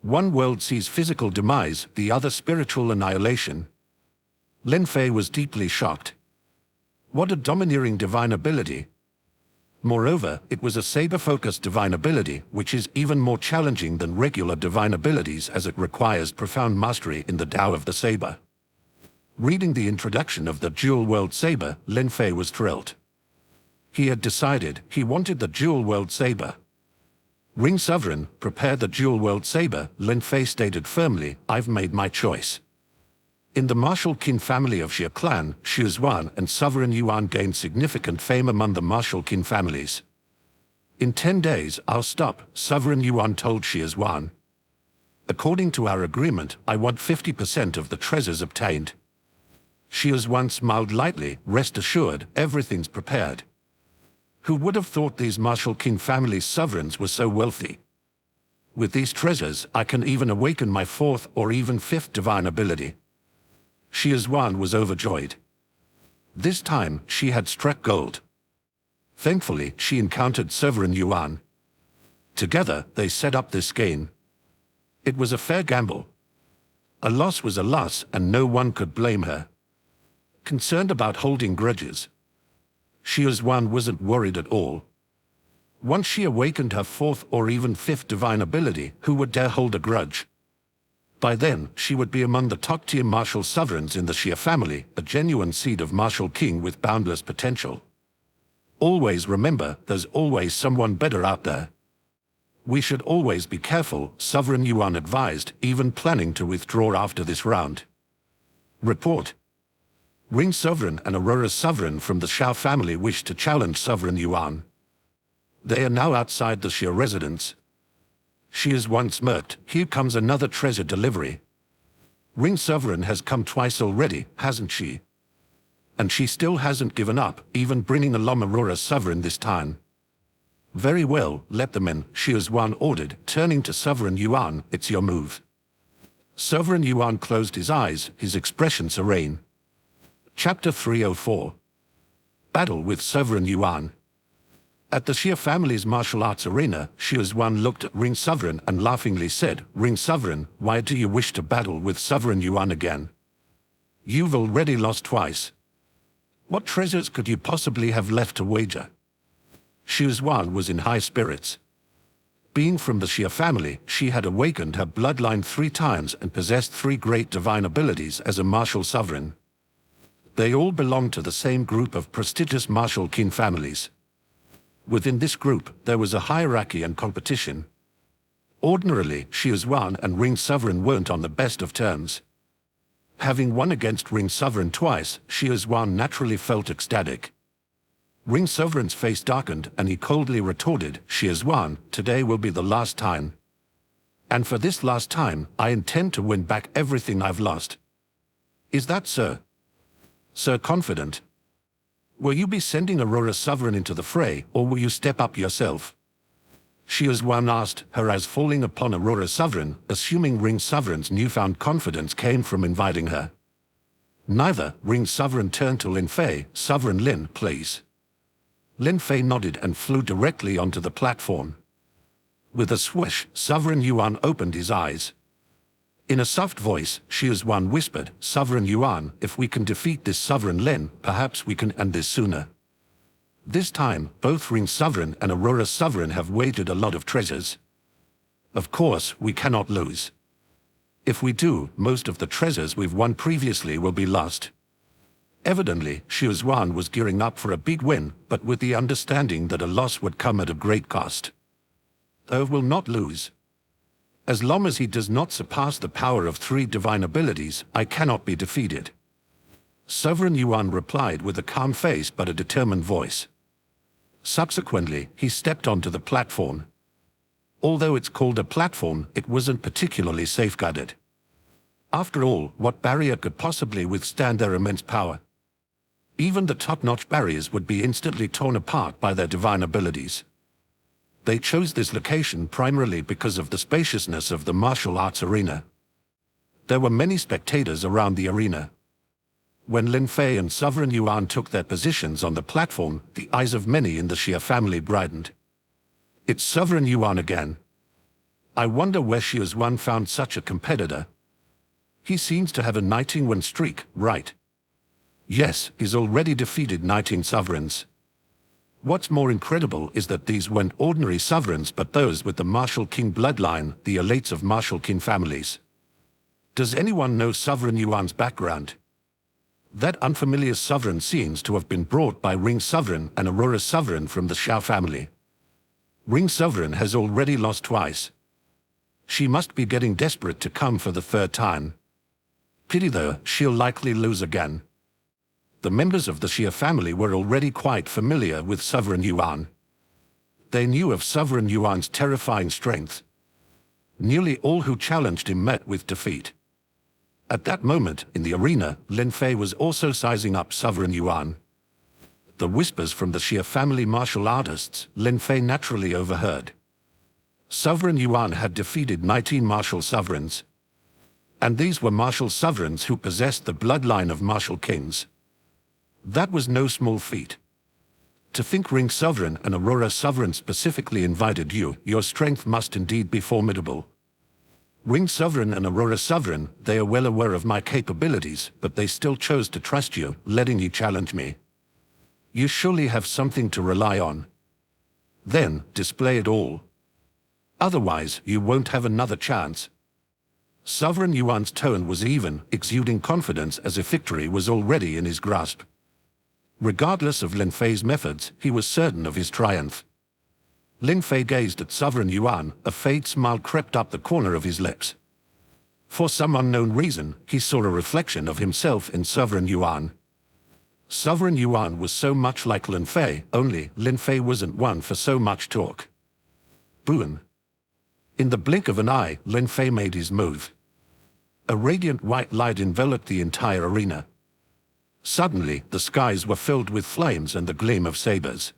One world sees physical demise, the other spiritual annihilation. Lin Fei was deeply shocked. What a domineering divine ability! Moreover, it was a saber-focused divine ability, which is even more challenging than regular divine abilities as it requires profound mastery in the Tao of the saber. Reading the introduction of the Dual World Saber, Lin Fei was thrilled. He had decided he wanted the Dual World Saber. Ring Sovereign, prepare the Dual World Saber, Lin Fei stated firmly, I've made my choice. In the martial Qin family of Xie clan, Xuezhuan and Sovereign Yuan gained significant fame among the martial Qin families. In 10 days, I'll stop, Sovereign Yuan told Xuezhuan. According to our agreement, I want 50% of the treasures obtained. Xuezhuan smiled lightly, rest assured, everything's prepared. Who would have thought these martial Qin family's sovereigns were so wealthy? With these treasures, I can even awaken my 4th or even 5th divine ability. Xuezhuan was overjoyed. This time, she had struck gold. Thankfully, she encountered Sovereign Yuan. Together, they set up this game. It was a fair gamble. A loss was a loss, and no one could blame her. Concerned about holding grudges, Xuezhuan wasn't worried at all. Once she awakened her 4th or even 5th divine ability, who would dare hold a grudge? By then, she would be among the top-tier martial sovereigns in the Xie family, a genuine seed of martial king with boundless potential. Always remember, there's always someone better out there. We should always be careful, Sovereign Yuan advised, even planning to withdraw after this round. Report. Ring Sovereign and Aurora Sovereign from the Xiao family wish to challenge Sovereign Yuan. They are now outside the Xie residence. Xuezhuan smirked, here comes another treasure delivery. Ring Sovereign has come twice already, hasn't she? And she still hasn't given up, even bringing along Aurora Sovereign this time. Very well, let them in, Xuezhuan ordered, turning to Sovereign Yuan, it's your move. Sovereign Yuan closed his eyes, his expression serene. Chapter 304. Battle with Sovereign Yuan. At the Xie family's martial arts arena, Xuezhuan looked at Ring Sovereign and laughingly said, Ring Sovereign, why do you wish to battle with Sovereign Yuan again? You've already lost twice. What treasures could you possibly have left to wager? Xuezhuan was in high spirits. Being from the Xie family, she had awakened her bloodline 3 times and possessed 3 great divine abilities as a martial sovereign. They all belonged to the same group of prestigious martial Qin families. Within this group, there was a hierarchy and competition. Ordinarily, Xuezhuan and Ring Sovereign weren't on the best of terms. Having won against Ring Sovereign twice, Xuezhuan naturally felt ecstatic. Ring Sovereign's face darkened and he coldly retorted, Xuezhuan, today will be the last time. And for this last time, I intend to win back everything I've lost. Is that so? So confident? Will you be sending Aurora Sovereign into the fray, or will you step up yourself? Xuezhuan asked, her eyes falling upon Aurora Sovereign, assuming Ring Sovereign's newfound confidence came from inviting her. Neither. Ring Sovereign turned to Lin Fei, Sovereign Lin, please. Lin Fei nodded and flew directly onto the platform. With a swish, Sovereign Yuan opened his eyes. In a soft voice, Xuezhuan whispered, Sovereign Yuan, if we can defeat this Sovereign Lin, perhaps we can end this sooner. This time, both Ring Sovereign and Aurora Sovereign have wagered a lot of treasures. Of course, we cannot lose. If we do, most of the treasures we've won previously will be lost. Evidently, Xuezhuan was gearing up for a big win, but with the understanding that a loss would come at a great cost. I will not lose. As long as he does not surpass the power of 3 divine abilities, I cannot be defeated. Sovereign Yuan replied with a calm face but a determined voice. Subsequently, he stepped onto the platform. Although it's called a platform, it wasn't particularly safeguarded. After all, what barrier could possibly withstand their immense power? Even the top-notch barriers would be instantly torn apart by their divine abilities. They chose this location primarily because of the spaciousness of the martial arts arena. There were many spectators around the arena. When Lin Fei and Sovereign Yuan took their positions on the platform, the eyes of many in the Xie family brightened. It's Sovereign Yuan again. I wonder where Shiazwan found such a competitor. He seems to have a 19-win streak, right? Yes, he's already defeated 19 sovereigns. What's more incredible is that these weren't ordinary sovereigns but those with the Martial King bloodline, the elites of Martial King families. Does anyone know Sovereign Yuan's background? That unfamiliar sovereign seems to have been brought by Ring Sovereign and Aurora Sovereign from the Xiao family. Ring Sovereign has already lost twice. She must be getting desperate to come for the third time. Pity though, she'll likely lose again. The members of the Xia family were already quite familiar with Sovereign Yuan. They knew of Sovereign Yuan's terrifying strength. Nearly all who challenged him met with defeat. At that moment, in the arena, Lin Fei was also sizing up Sovereign Yuan. The whispers from the Xia family martial artists, Lin Fei naturally overheard. Sovereign Yuan had defeated 19 martial sovereigns. And these were martial sovereigns who possessed the bloodline of martial kings. That was no small feat. To think Ring Sovereign and Aurora Sovereign specifically invited you, your strength must indeed be formidable. Ring Sovereign and Aurora Sovereign, they are well aware of my capabilities, but they still chose to trust you, letting you challenge me. You surely have something to rely on. Then, display it all. Otherwise, you won't have another chance. Sovereign Yuan's tone was even, exuding confidence as if victory was already in his grasp. Regardless of Lin Fei's methods, he was certain of his triumph. Lin Fei gazed at Sovereign Yuan, a faint smile crept up the corner of his lips. For some unknown reason, he saw a reflection of himself in Sovereign Yuan. Sovereign Yuan was so much like Lin Fei, only Lin Fei wasn't one for so much talk. Boom. In the blink of an eye, Lin Fei made his move. A radiant white light enveloped the entire arena. Suddenly, the skies were filled with flames and the gleam of sabers.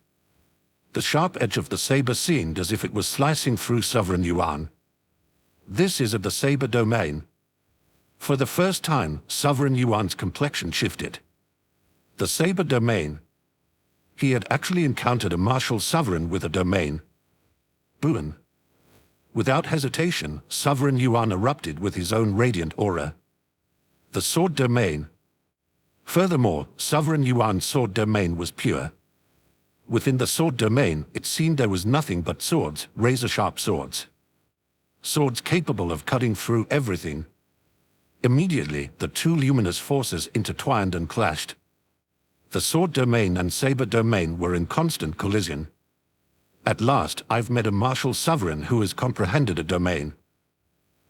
The sharp edge of the saber seemed as if it was slicing through Sovereign Yuan. This is of the saber domain. For the first time, Sovereign Yuan's complexion shifted. The saber domain. He had actually encountered a martial sovereign with a domain. Boom. Without hesitation, Sovereign Yuan erupted with his own radiant aura. The sword domain. Furthermore, Sovereign Yuan's sword domain was pure. Within the sword domain, it seemed there was nothing but swords, razor-sharp swords. Swords capable of cutting through everything. Immediately, the two luminous forces intertwined and clashed. The sword domain and saber domain were in constant collision. At last, I've met a martial sovereign who has comprehended a domain.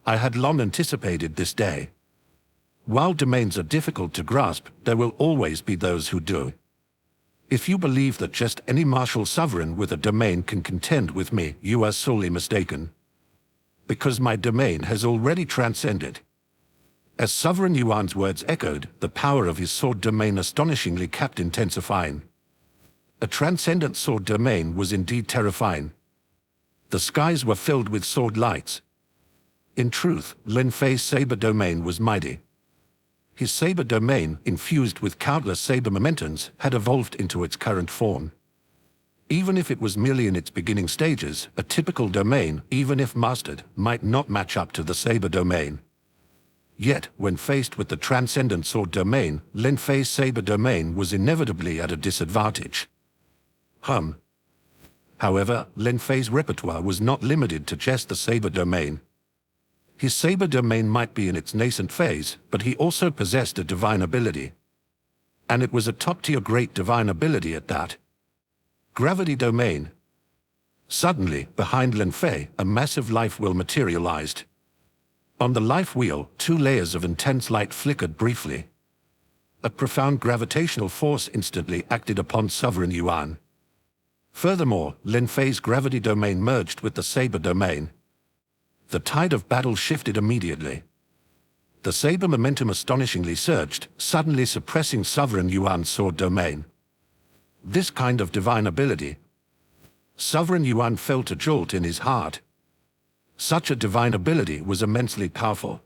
I had long anticipated this day. While domains are difficult to grasp, there will always be those who do. If you believe that just any martial sovereign with a domain can contend with me, you are sorely mistaken. Because my domain has already transcended. As Sovereign Yuan's words echoed, the power of his sword domain astonishingly kept intensifying. A transcendent sword domain was indeed terrifying. The skies were filled with sword lights. In truth, Lin Fei's saber domain was mighty. His saber domain, infused with countless saber momentums, had evolved into its current form. Even if it was merely in its beginning stages, a typical domain, even if mastered, might not match up to the saber domain. Yet, when faced with the transcendent sword domain, Lin Fei's saber domain was inevitably at a disadvantage. However, Lin Fei's repertoire was not limited to just the saber domain. His saber domain might be in its nascent phase, but he also possessed a divine ability. And it was a top-tier great divine ability at that. Gravity domain. Suddenly, behind Lin Fei, a massive life wheel materialized. On the life wheel, 2 layers of intense light flickered briefly. A profound gravitational force instantly acted upon Sovereign Yuan. Furthermore, Lin Fei's gravity domain merged with the saber domain. The tide of battle shifted immediately. The saber momentum astonishingly surged, suddenly suppressing Sovereign Yuan's sword domain. This kind of divine ability. Sovereign Yuan felt a jolt in his heart. Such a divine ability was immensely powerful.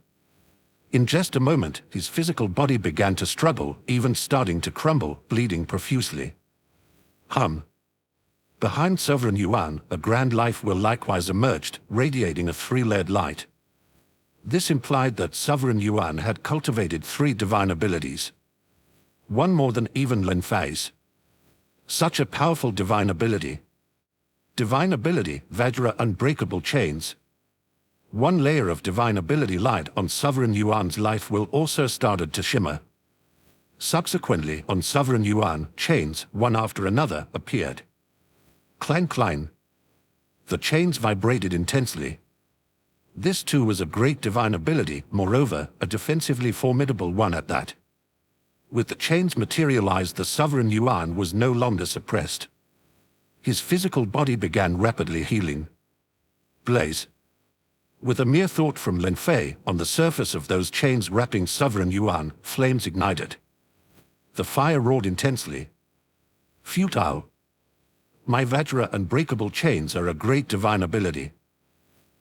In just a moment, his physical body began to struggle, even starting to crumble, bleeding profusely. Behind Sovereign Yuan, a grand life will likewise emerged, radiating a three-layered light. This implied that Sovereign Yuan had cultivated three divine abilities. One more than even Lin Fei's. Such a powerful divine ability. Divine ability, Vajra Unbreakable Chains. One layer of divine ability light on Sovereign Yuan's life will also started to shimmer. Subsequently, on Sovereign Yuan, chains, one after another, appeared. Clang clang. The chains vibrated intensely. This too was a great divine ability, moreover, a defensively formidable one at that. With the chains materialized, the Sovereign Yuan was no longer suppressed. His physical body began rapidly healing. Blaze. With a mere thought from Lin Fei, on the surface of those chains wrapping Sovereign Yuan, flames ignited. The fire roared intensely. Futile. My Vajra Unbreakable Chains are a great divine ability.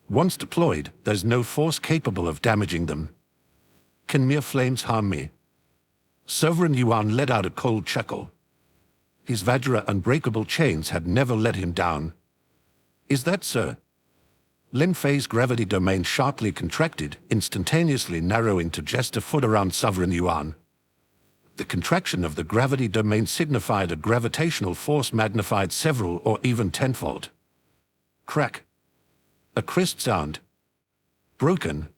Once deployed, there's no force capable of damaging them. Can mere flames harm me? Sovereign Yuan let out a cold chuckle. His Vajra Unbreakable Chains had never let him down. Is that so? Lin Fei's gravity domain sharply contracted, instantaneously narrowing to just a foot around Sovereign Yuan. The contraction of the gravity domain signified a gravitational force magnified several or even tenfold. Crack. A crisp sound. Broken.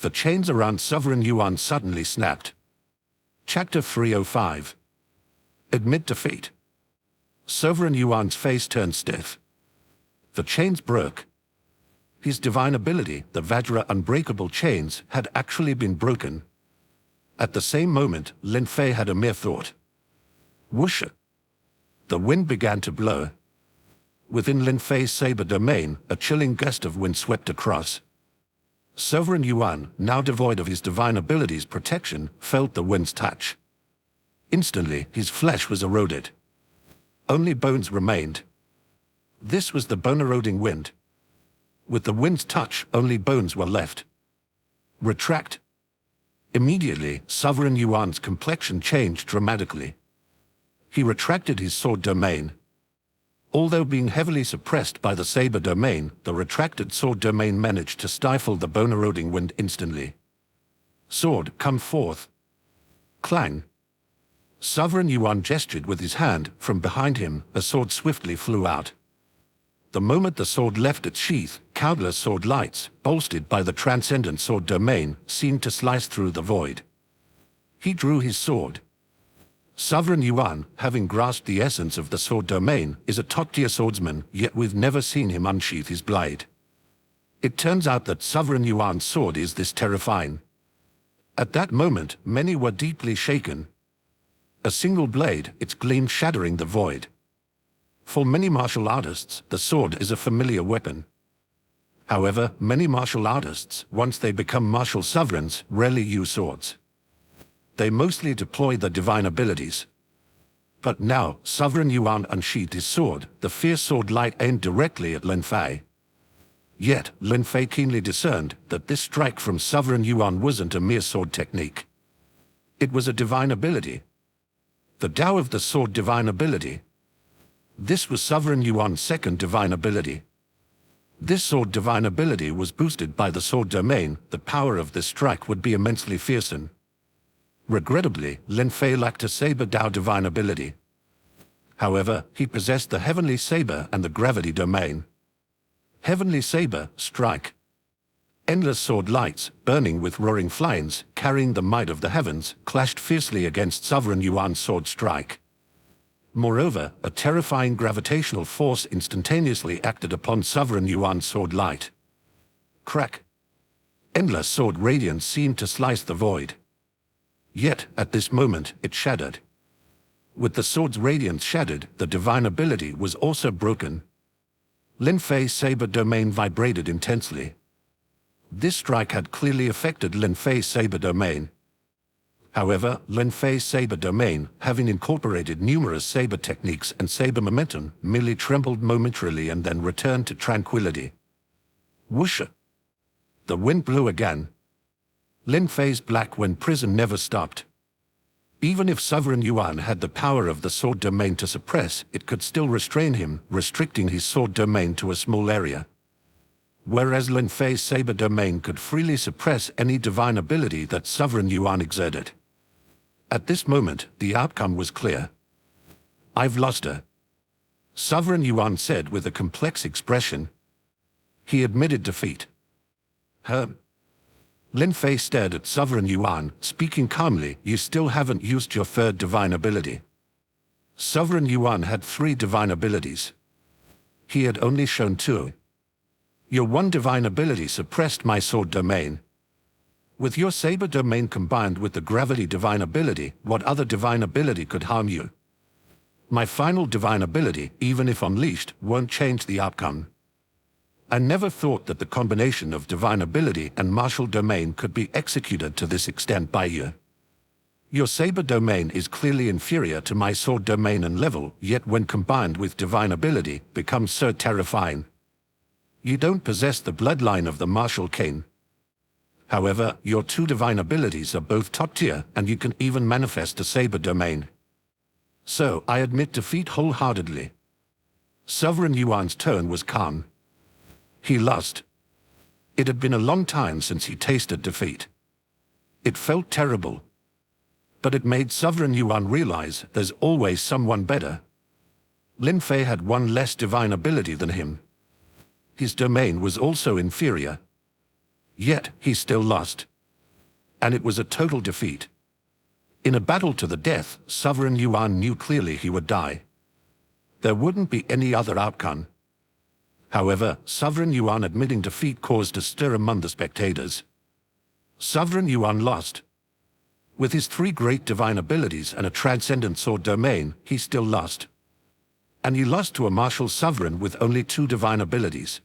The chains around Sovereign Yuan suddenly snapped. Chapter 305. Admit defeat. Sovereign Yuan's face turned stiff. The chains broke. His divine ability, the Vajra Unbreakable Chains, had actually been broken. At the same moment, Lin Fei had a mere thought. Whoosh! The wind began to blow. Within Lin Fei's saber domain, a chilling gust of wind swept across. Sovereign Yuan, now devoid of his divine ability's protection, felt the wind's touch. Instantly, his flesh was eroded. Only bones remained. This was the bone-eroding wind. With the wind's touch, only bones were left. Retract. Immediately, Sovereign Yuan's complexion changed dramatically. He retracted his sword domain. Although being heavily suppressed by the saber domain, the retracted sword domain managed to stifle the bone-eroding wind instantly. Sword, come forth. Clang. Sovereign Yuan gestured with his hand. From behind him, a sword swiftly flew out. The moment the sword left its sheath, countless sword lights, bolstered by the transcendent sword domain, seemed to slice through the void. He drew his sword. Sovereign Yuan, having grasped the essence of the sword domain, is a top-tier swordsman, yet we've never seen him unsheath his blade. It turns out that Sovereign Yuan's sword is this terrifying. At that moment, many were deeply shaken. A single blade, its gleam shattering the void. For many martial artists, the sword is a familiar weapon. However, many martial artists, once they become martial sovereigns, rarely use swords. They mostly deploy their divine abilities. But now, Sovereign Yuan unsheathed his sword, the fierce sword light aimed directly at Lin Fei. Yet, Lin Fei keenly discerned that this strike from Sovereign Yuan wasn't a mere sword technique. It was a divine ability. The Tao of the sword divine ability. This was Sovereign Yuan's second divine ability. This sword divine ability was boosted by the sword domain. The power of this strike would be immensely fearsome. Regrettably, Lin Fei lacked a saber Tao divine ability. However, he possessed the heavenly saber and the gravity domain. Heavenly saber, strike. Endless sword lights, burning with roaring flames, carrying the might of the heavens, clashed fiercely against Sovereign Yuan's sword strike. Moreover, a terrifying gravitational force instantaneously acted upon Sovereign Yuan's sword light. Crack. Endless sword radiance seemed to slice the void. Yet, at this moment, it shattered. With the sword's radiance shattered, the divine ability was also broken. Lin Fei's saber domain vibrated intensely. This strike had clearly affected Lin Fei's saber domain. However, Lin Fei's saber domain, having incorporated numerous saber techniques and saber momentum, merely trembled momentarily and then returned to tranquility. Whoosh! The wind blew again. Lin Fei's black wind prison never stopped. Even if Sovereign Yuan had the power of the sword domain to suppress, it could still restrain him, restricting his sword domain to a small area. Whereas Lin Fei's saber domain could freely suppress any divine ability that Sovereign Yuan exerted. At this moment, the outcome was clear. "I've lost her," Sovereign Yuan said with a complex expression. He admitted defeat. "Her?" Lin Fei stared at Sovereign Yuan, speaking calmly. "You still haven't used your third divine ability." Sovereign Yuan had 3 divine abilities. He had only shown 2. "Your one divine ability suppressed my sword domain. With your saber domain combined with the gravity divine ability, what other divine ability could harm you? My final divine ability, even if unleashed, won't change the outcome. I never thought that the combination of divine ability and martial domain could be executed to this extent by you. Your saber domain is clearly inferior to my sword domain and level, yet when combined with divine ability, becomes so terrifying. You don't possess the bloodline of the martial king. However, your 2 divine abilities are both top tier, and you can even manifest a saber domain. So, I admit defeat wholeheartedly." Sovereign Yuan's tone was calm. He lost. It had been a long time since he tasted defeat. It felt terrible. But it made Sovereign Yuan realize there's always someone better. Lin Fei had 1 less divine ability than him. His domain was also inferior. Yet, he still lost. And it was a total defeat. In a battle to the death, Sovereign Yuan knew clearly he would die. There wouldn't be any other outcome. However, Sovereign Yuan admitting defeat caused a stir among the spectators. Sovereign Yuan lost. With his 3 great divine abilities and a transcendent sword domain, he still lost. And he lost to a martial sovereign with only 2 divine abilities.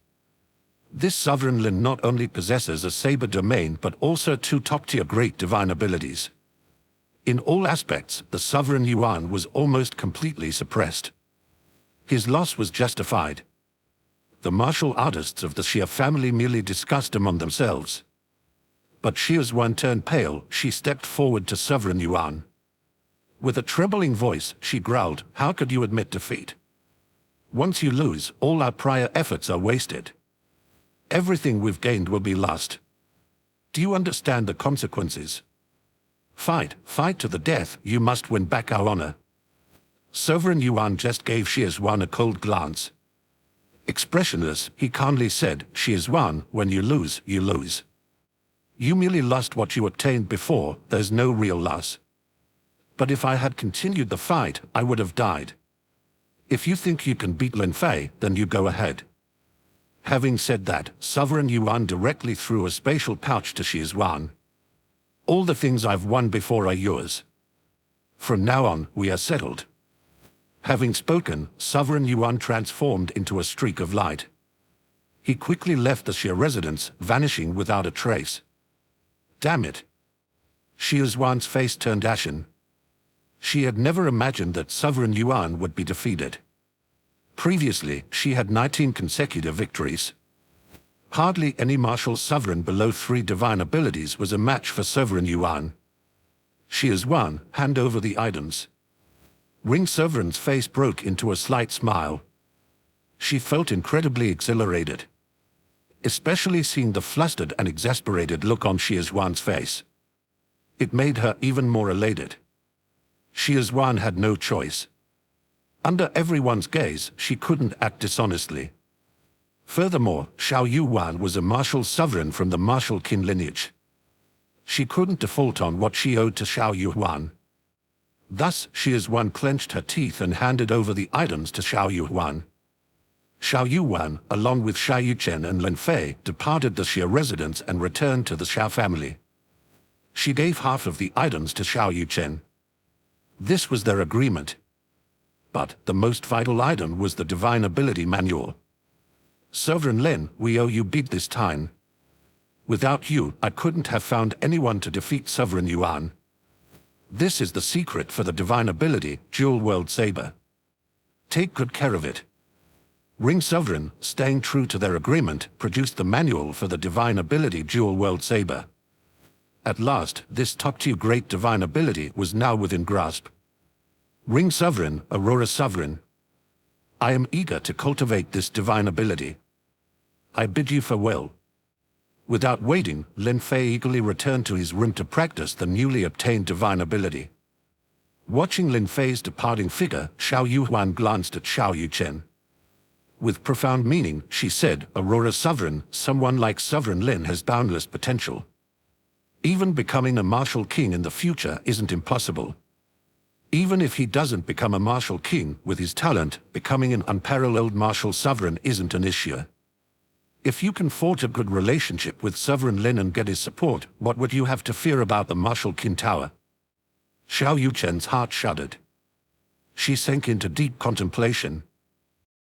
This Sovereign Lin not only possesses a saber domain but also 2 top-tier great divine abilities. In all aspects, the Sovereign Yuan was almost completely suppressed. His loss was justified. The martial artists of the Xia family merely discussed among themselves. But Xia's one turned pale. She stepped forward to Sovereign Yuan. With a trembling voice, she growled, "How could you admit defeat? Once you lose, all our prior efforts are wasted. Everything we've gained will be lost. Do you understand the consequences? Fight to the death. You must win back our honor." Sovereign Yuan just gave Xia's a cold glance. Expressionless, he calmly said, "Xia's, when you lose, you lose. You merely lost what you obtained before. There's no real loss. But if I had continued the fight, I would have died. If you think you can beat Lin Fei, then you go ahead." Having said that, Sovereign Yuan directly threw a spatial pouch to Xia's. "All the things I've won before are yours. From now on, we are settled." Having spoken, Sovereign Yuan transformed into a streak of light. He quickly left the Xia residence, vanishing without a trace. Damn it! Xia's face turned ashen. She had never imagined that Sovereign Yuan would be defeated. Previously, she had 19 consecutive victories. Hardly any martial sovereign below 3 divine abilities was a match for Sovereign Yuan. Xia's, hand over the items. Ring Sovereign's face broke into a slight smile. She felt incredibly exhilarated, especially seeing the flustered and exasperated look on Xia's face. It made her even more elated. Xia's had no choice. Under everyone's gaze, she couldn't act dishonestly. Furthermore, Xiao Yuan was a martial sovereign from the martial kin lineage. She couldn't default on what she owed to Xiao Yuan. Thus, Xia's clenched her teeth and handed over the items to Xiao Yuan. Xiao Yuan, along with Xia Yuchen and Lin Fei, departed the Xia residence and returned to the Xiao family. She gave half of the items to Xiao Yuchen. This was their agreement. But the most vital item was the Divine Ability Manual. "Sovereign Lin, we owe you big this time. Without you, I couldn't have found anyone to defeat Sovereign Yuan. This is the secret for the Divine Ability, Dual World Saber. Take good care of it." Ring Sovereign, staying true to their agreement, produced the manual for the Divine Ability Dual World Saber. At last, this top-tier great divine ability was now within grasp. Ring Sovereign, Aurora Sovereign. I am eager to cultivate this divine ability. I bid you farewell. Without waiting, Lin Fei eagerly returned to his room to practice the newly obtained divine ability. Watching Lin Fei's departing figure, Xiao Yuhuan glanced at Xiao Yuchen. With profound meaning, she said, Aurora Sovereign, someone like Sovereign Lin has boundless potential. Even becoming a martial king in the future isn't impossible. Even if he doesn't become a martial king, with his talent, becoming an unparalleled martial sovereign isn't an issue. If you can forge a good relationship with Sovereign Lin and get his support, what would you have to fear about the martial king tower? Xiao Yuchen's heart shuddered. She sank into deep contemplation.